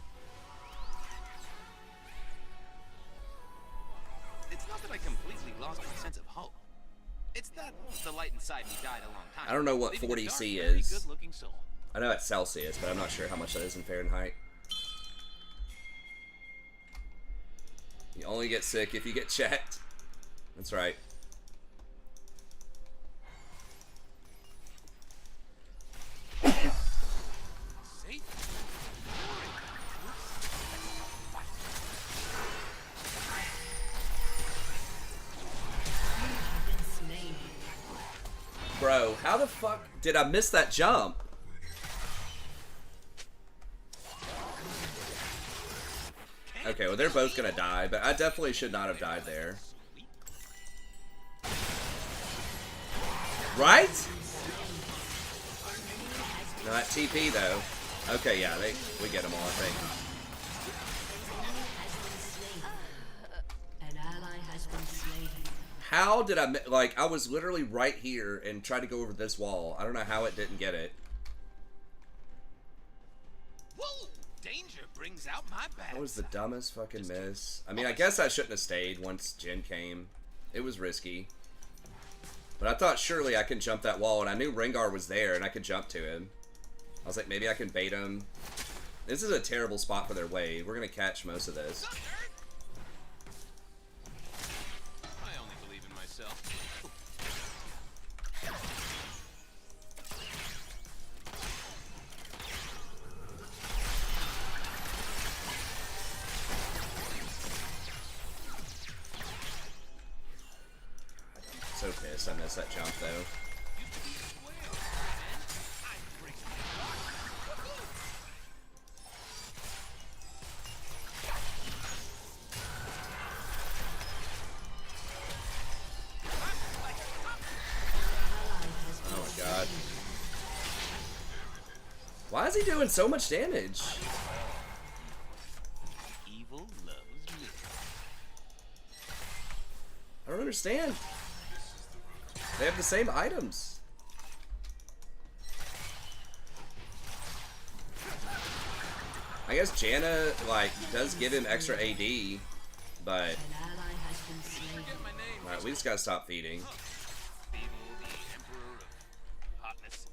It's not that I completely lost my sense of hope. It's that the light inside me died a long time. I don't know what leaving a 40 dark, C very is. good-looking soul. I know it's Celsius, but I'm not sure how much that is in Fahrenheit. You only get sick if you get checked. That's right. Safe. slain. Bro, how the fuck did I miss that jump? Okay, well they're both gonna die, but I definitely should not have died there. Right? Not TP though. Okay, yeah, we get them all, I think. An ally has been slain. How did I like? I was literally right here and tried to go over this wall. I don't know how it didn't get it. Whoa! Danger brings out my bad. That was the dumbest fucking miss. I mean, I guess I shouldn't have stayed once Jin came. It was risky. But I thought surely I can jump that wall, and I knew Rengar was there and I could jump to him. I was like, maybe I can bait him. This is a terrible spot for their wave. We're gonna catch most of this. I only believe in myself. So pissed I missed that jump though. Oh my god. Why is he doing so much damage? Evil loves me. I don't understand. They have the same items. I guess Janna, like, does give him extra AD, but... An ally has been slain. My name. Alright, we just gotta stop feeding. Beetle, the emperor of hotness.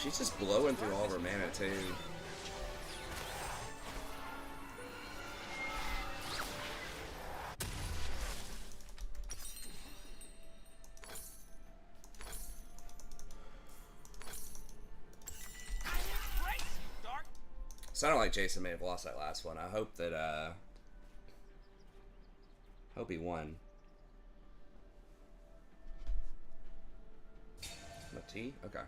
She's just blowing through all of her mana, too. Sounded like Jason may have lost that last one. I hope that, hope he won. What, T? Okay.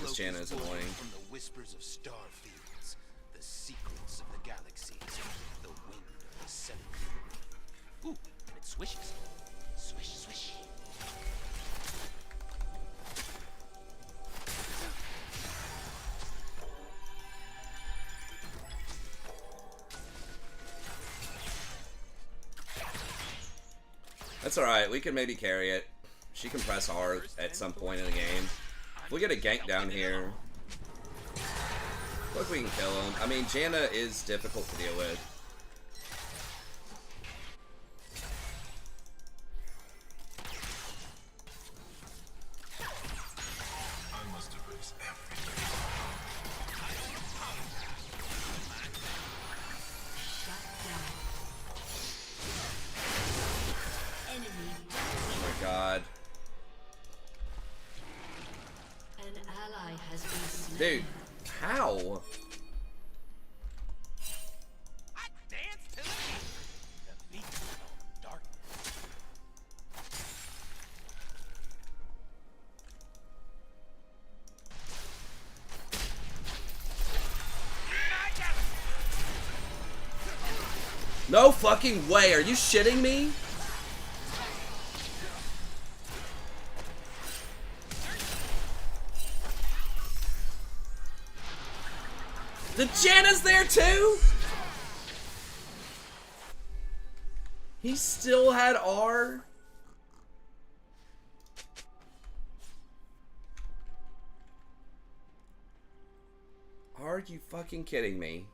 This Janna is annoying. From the whispers of star fields, the secrets of the galaxies, the wind of the setting moon. Ooh, and it swishes. Swish, swish. That's alright, we can maybe carry it. She can press R at some point in the game. If we get a gank down here, look, we can kill him. I mean, Janna is difficult to deal with. ally has been slain. Dude, how? I dance to the beat. The beat of darkness. No fucking way. Are you shitting me? The Janna's there too? He still had R? Are you fucking kidding me?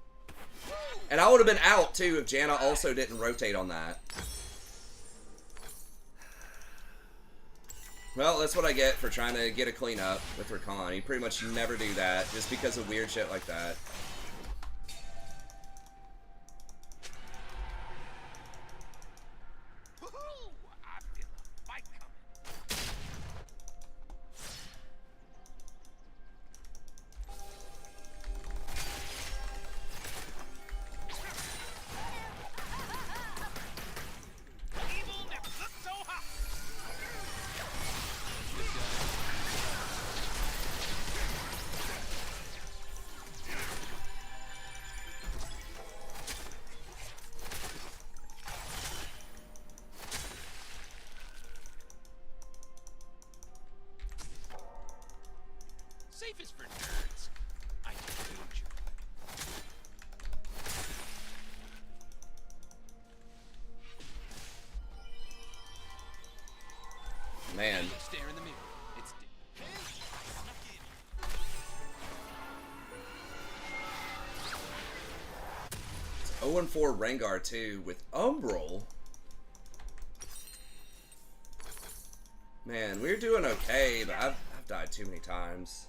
And I would have been out too if Janna also didn't rotate on that. Well, that's what I get for trying to get a clean up with Rakan. You pretty much never do that just because of weird shit like that. Woohoo! I feel a fight coming. Evil never looked so hot. Safe is for nerds. I told you. Man. Stare in the mirror. It's 0-4 Rengar too with Umbral. Man, we're doing okay, but I've died too many times.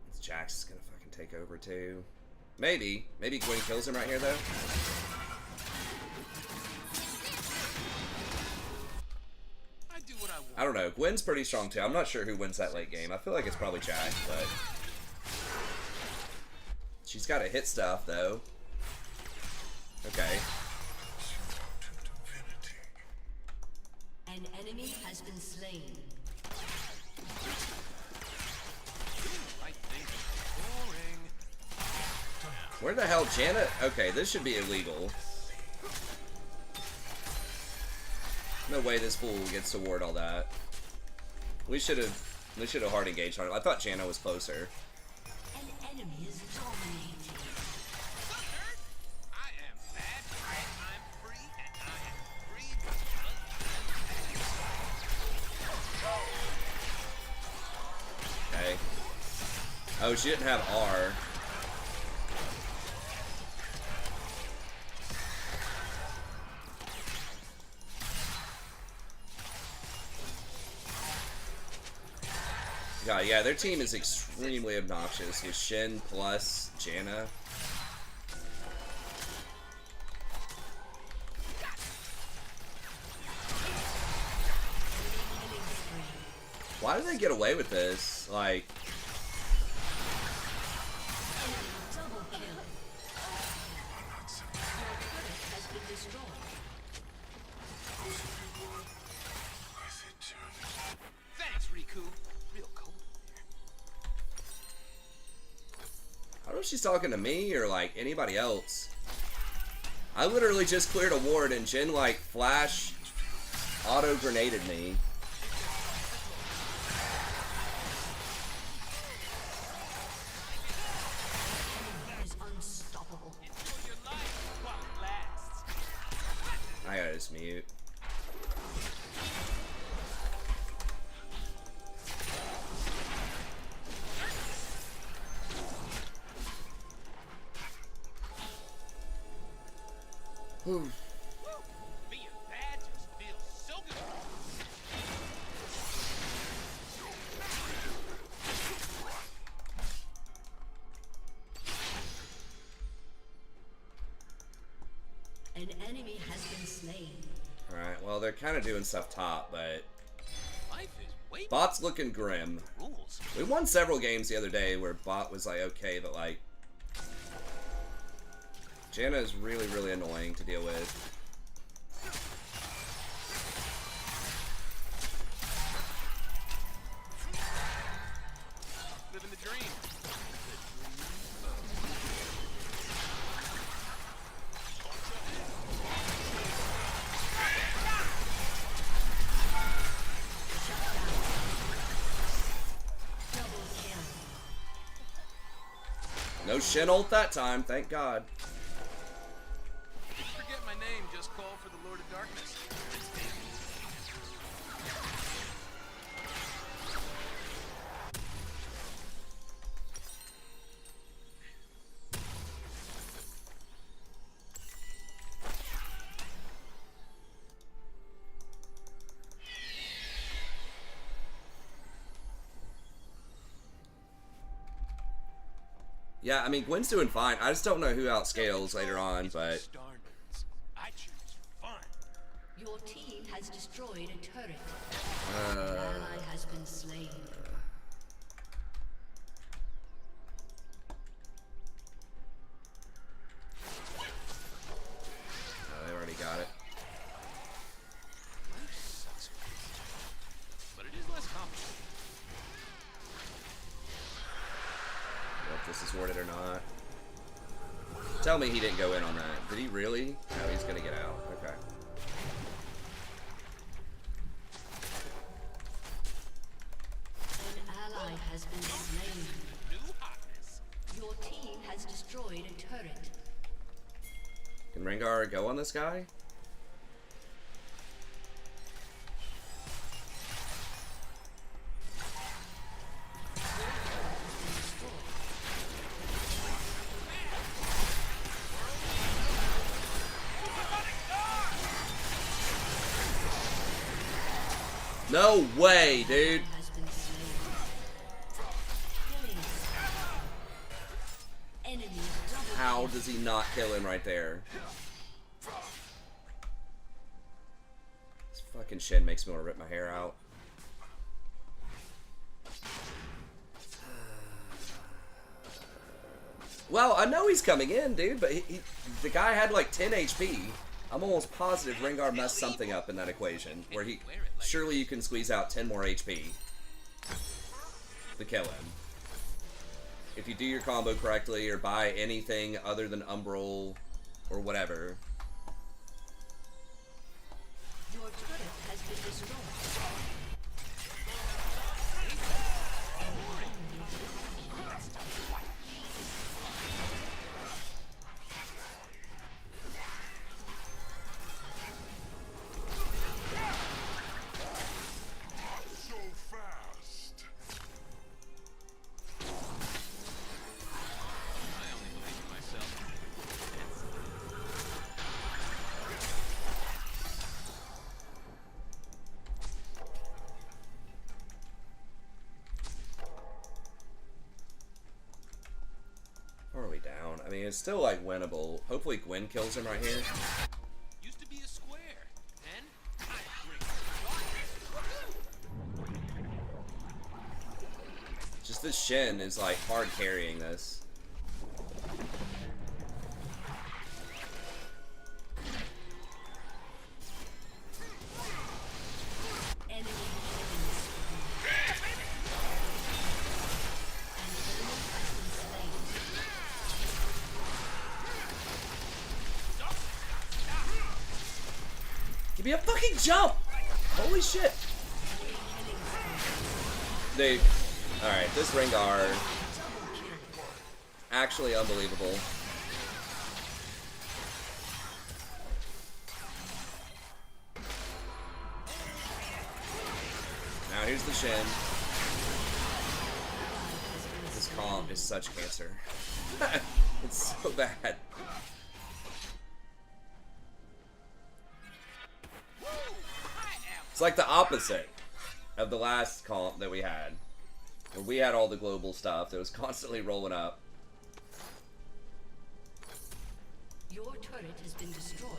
This Jax is gonna fucking take over too. Maybe. Maybe Gwen kills him right here though. I do what I want. I don't know. Gwen's pretty strong too. I'm not sure who wins that late game. I feel like it's probably Jax, but she's got to hit stuff though. Okay. An enemy has been slain. Right thing. Boring. Where the hell, Janet? Okay, this should be illegal. No way this fool gets to ward all that. We should have hard engaged on it. I thought Janna was closer. An enemy is dominating. I am bad, I'm free, and I am free Okay. Oh, she didn't have R. God, yeah, their team is extremely obnoxious. With Shin plus Janna. Why did they get away with this? Like, Double kill. Your turret has been destroyed. Thanks, Riku. Real cold. I don't know if she's talking to me or like anybody else. I literally just cleared a ward and Jin like flash auto grenaded me. Is unstoppable. Enjoy your life while it lasts. I gotta just mute. Whew. Being bad just feels so good. An enemy has been slain. Alright, well, they're kind of doing stuff top, but life is way Bot's looking grim. rules. We won several games the other day where Bot was like okay, but like Janna is really, really annoying to deal with. Living the dream. Double kill. No Shin ult that time, thank God. Forget my name, just call for the Lord of Darkness. Yeah, I mean, Gwen's doing fine. I just don't know who outscales later on, but... Star nerds. I choose fun. Your team has destroyed a turret. Uh, An ally has been slain. oh, they already got it. Life sucks, but it is less complicated. I don't know if this is worded or not. Tell me he didn't go in on that. Did he really? No, he's gonna get out. Okay. An ally has been slain. New hotness. Your team has destroyed a turret. Can Rengar go on this guy? No way, dude. Has been slain. Killing. Enemy double How kill. does he not kill him right there? This fucking Shin makes me want to rip my hair out. Well, I know he's coming in, dude, but the guy had like 10 HP. I'm almost positive Rengar messed something up in that equation, where surely you can squeeze out 10 more HP to kill him. If you do your combo correctly, or buy anything other than Umbral, or whatever. Your turret has been destroyed. I only believe in myself. How are we down? I mean, it's still like winnable. Hopefully Gwen kills him right here. Used to be a square. Then I bring Just this Shin is like hard carrying this. Enemy killing spree. An enemy has been slain. Give me a fucking jump! Holy shit! Dude, alright, this Rengar, actually unbelievable. Now here's the Shin. This comp is such cancer. It's so bad. It's like the opposite of the last comp that we had. Where we had all the global stuff that was constantly rolling up. Your turret has been destroyed.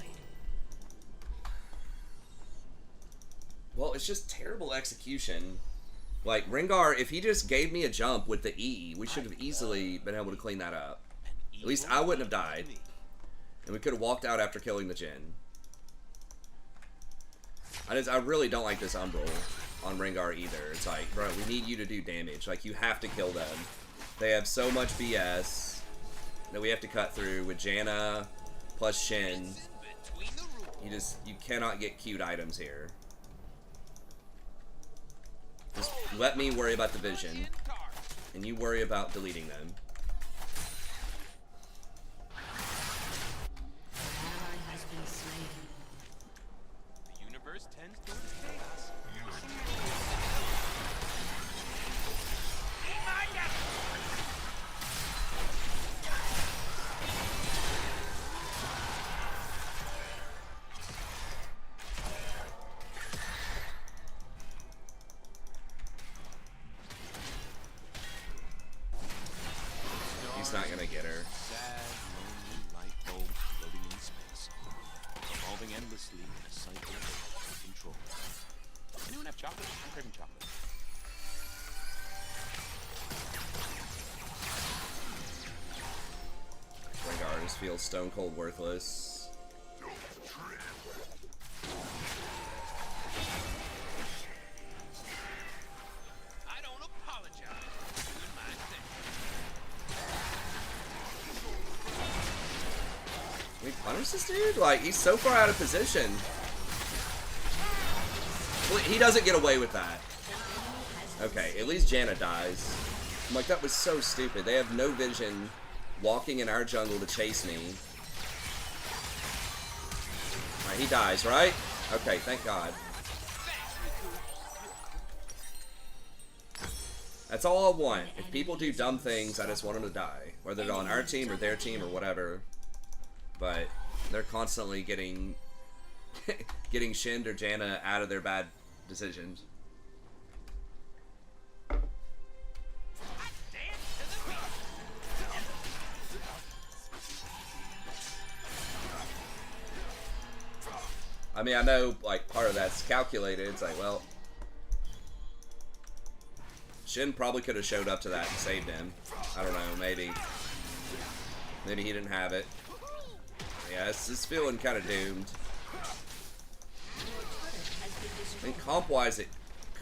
Well, it's just terrible execution. Like, Rengar, if he just gave me a jump with the E, we should have easily been able to clean that up. At least I wouldn't have died. And we could have walked out after killing the Jhin. I really don't like this Umbral on Rengar either. It's like, bro, we need you to do damage. Like, you have to kill them. They have so much BS that we have to cut through with Janna plus Shin. You cannot get cute items here. Just let me worry about the vision, and you worry about deleting them. Ally has been slain. The universe tends towards chaos. He's not gonna get her. Sad, lonely light bulb floating in space, evolving endlessly in a cycle of control. Anyone have chocolate? I'm craving chocolate. Rengar just feels stone cold worthless. I don't apologize for doing my thing. Can we punish this dude? Like, he's so far out of position. Well, he doesn't get away with that. Okay, at least Janna dies. I'm like, that was so stupid. They have no vision walking in our jungle to chase me. Alright, he dies, right? Okay, thank God. That's all I want. If people do dumb things, I just want them to die. Whether they're on our team or their team or whatever. But they're constantly getting getting Shin or Janna out of their bad decisions. I mean, I know, like, part of that's calculated. It's like, well, Shin probably could have showed up to that and saved him. I don't know, maybe. Maybe he didn't have it. Yeah, it's feeling kind of doomed. I mean, comp-wise, it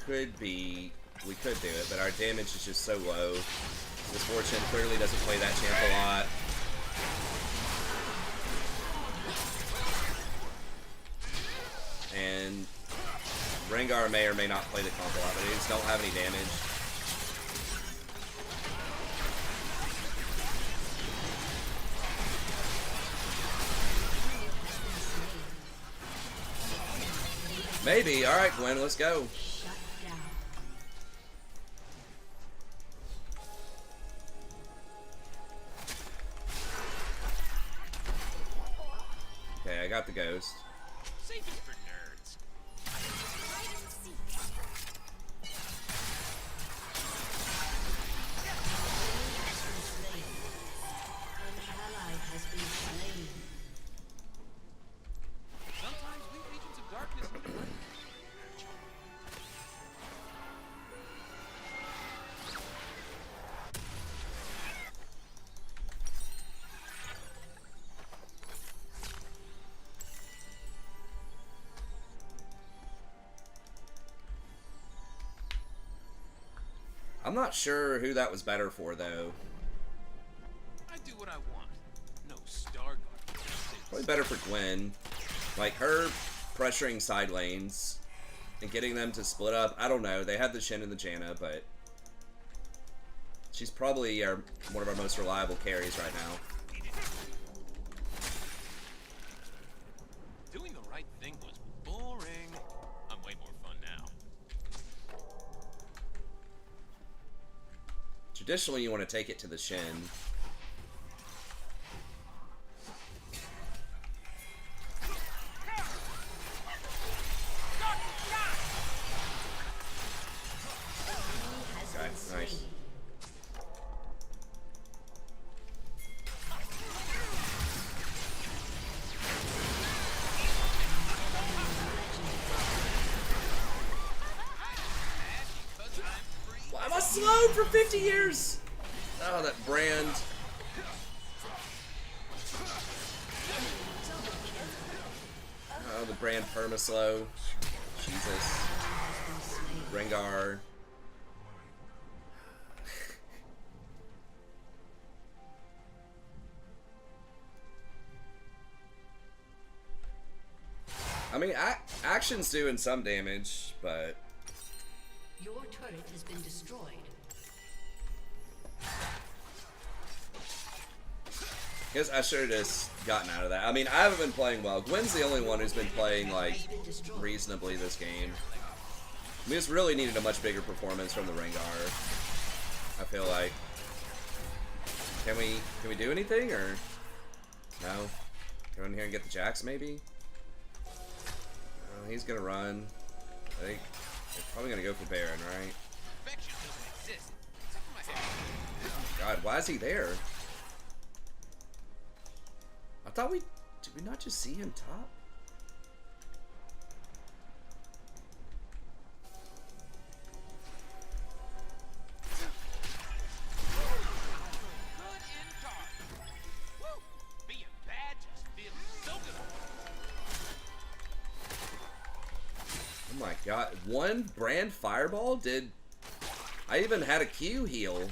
could be, we could do it, but our damage is just so low. Misfortune clearly doesn't play that champ a lot. And Rengar may or may not play the comp a lot, but they just don't have any damage. Maybe. Alright, Gwen, let's go. Shut down. Okay, I got the ghost. Save it for nerds. An ally has been slain. Sometimes we agents of darkness need a break. I'm not sure who that was better for, though. I do what I want. No Starguard. Probably better for Gwen. Like, her pressuring side lanes and getting them to split up. I don't know. They have the Shin and the Janna, but she's probably one of our most reliable carries right now. Doing the right thing was boring. I'm way more fun now. Traditionally, you want to take it to the Shin. Okay, nice. slowed for 50 years. Oh, that brand. Oh, the brand perma-slow. Jesus. Rengar. I mean, Action's doing some damage, but... Your turret has been destroyed. Guess I should have just gotten out of that. I mean, I haven't been playing well. Gwen's the only one who's been playing, like, reasonably this game. We just really needed a much bigger performance from the Rengar. I feel like. Can we do anything, or... No? Go in here and get the Jax, maybe? He's gonna run. I think they're probably gonna go for Baron, right? God, why is he there? I thought did we not just see him top? Oh my god, one brand fireball? Did I even had a Q heal?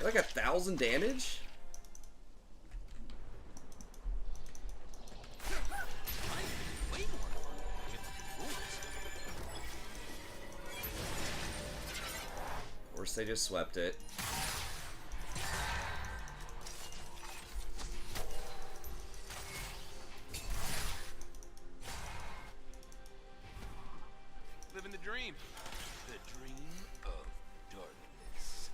Like 1,000 damage? Of course they just swept it. Living the dream. The dream of darkness.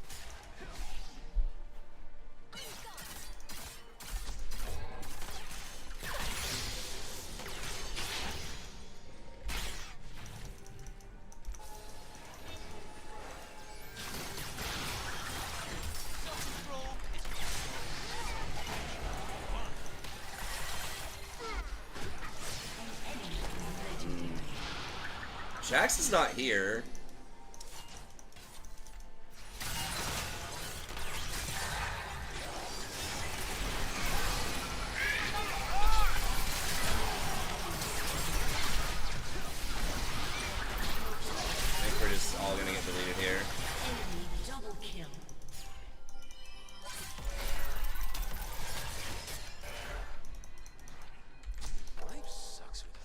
Self-control is Jax is not here. I think we're just all gonna get deleted here. Enemy double kill. life sucks without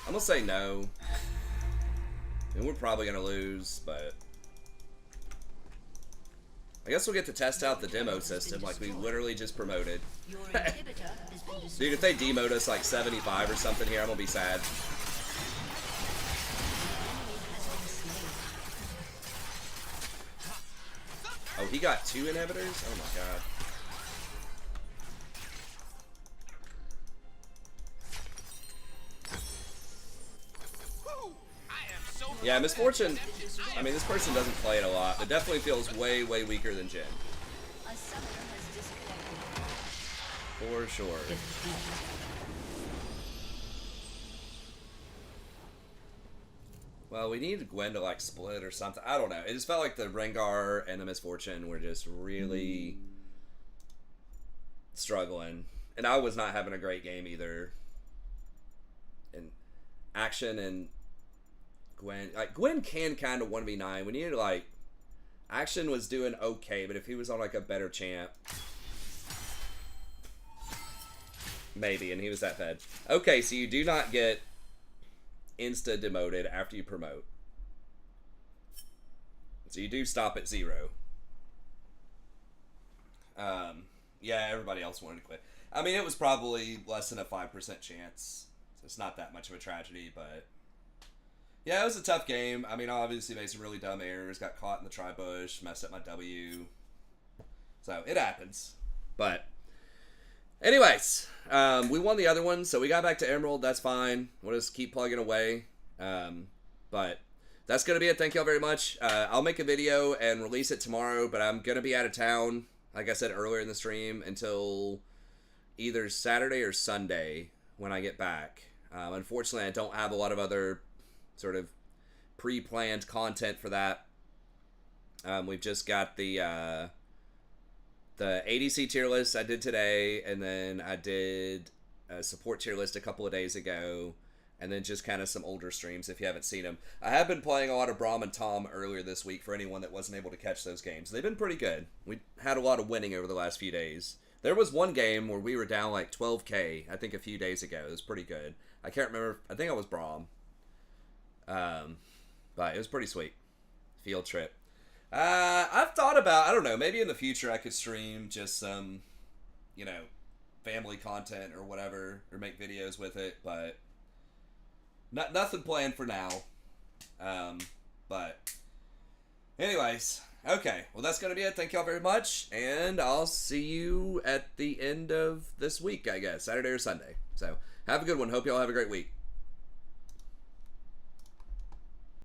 I'm gonna say no. And we're probably gonna lose, but I guess we'll get to test out the demo system like we literally just promoted. Your inhibitor has been destroyed. Dude, if they demote us like 75 or something here, I'm gonna be sad. Oh, he got 2 inhibitors? Oh my god. Yeah, Misfortune, I mean, this person doesn't play it a lot, but definitely feels way, way weaker than Jin. A summoner has disconnected. For sure. Well, we needed Gwen to, like, split or something. I don't know. It just felt like the Rengar and the Misfortune were just really struggling. And I was not having a great game either. And Action and Gwen, like, Gwen can kind of 1v9. We needed, like, Action was doing okay, but if he was on, like, a better champ, maybe, and he was that fed. Okay, so you do not get insta demoted after you promote. So you do stop at 0. Yeah, everybody else wanted to quit. I mean, it was probably less than a 5% chance. So it's not that much of a tragedy, but yeah, it was a tough game. I mean, I obviously made some really dumb errors, got caught in the tri-bush, messed up my W. So it happens. But anyways, we won the other one, so we got back to Emerald. That's fine. We'll just keep plugging away. But that's going to be it. Thank y'all very much. I'll make a video and release it tomorrow, but I'm going to be out of town, like I said earlier in the stream, until either Saturday or Sunday when I get back. Unfortunately, I don't have a lot of other sort of pre-planned content for that. We've just got the ADC tier list I did today, and then I did a support tier list a couple of days ago, and then just kind of some older streams if you haven't seen them. I have been playing a lot of Braum and Tahm earlier this week for anyone that wasn't able to catch those games. They've been pretty good. We had a lot of winning over the last few days. There was one game where we were down like 12k, I think a few days ago. It was pretty good. I can't remember. I think I was Braum. But it was pretty sweet. Field trip. I've thought about, I don't know, maybe in the future I could stream just some, you know, family content or whatever, or make videos with it, but nothing planned for now. But anyways, okay, well that's gonna be it. Thank y'all very much, and I'll see you at the end of this week, I guess, Saturday or Sunday. So have a good one. Hope y'all have a great week.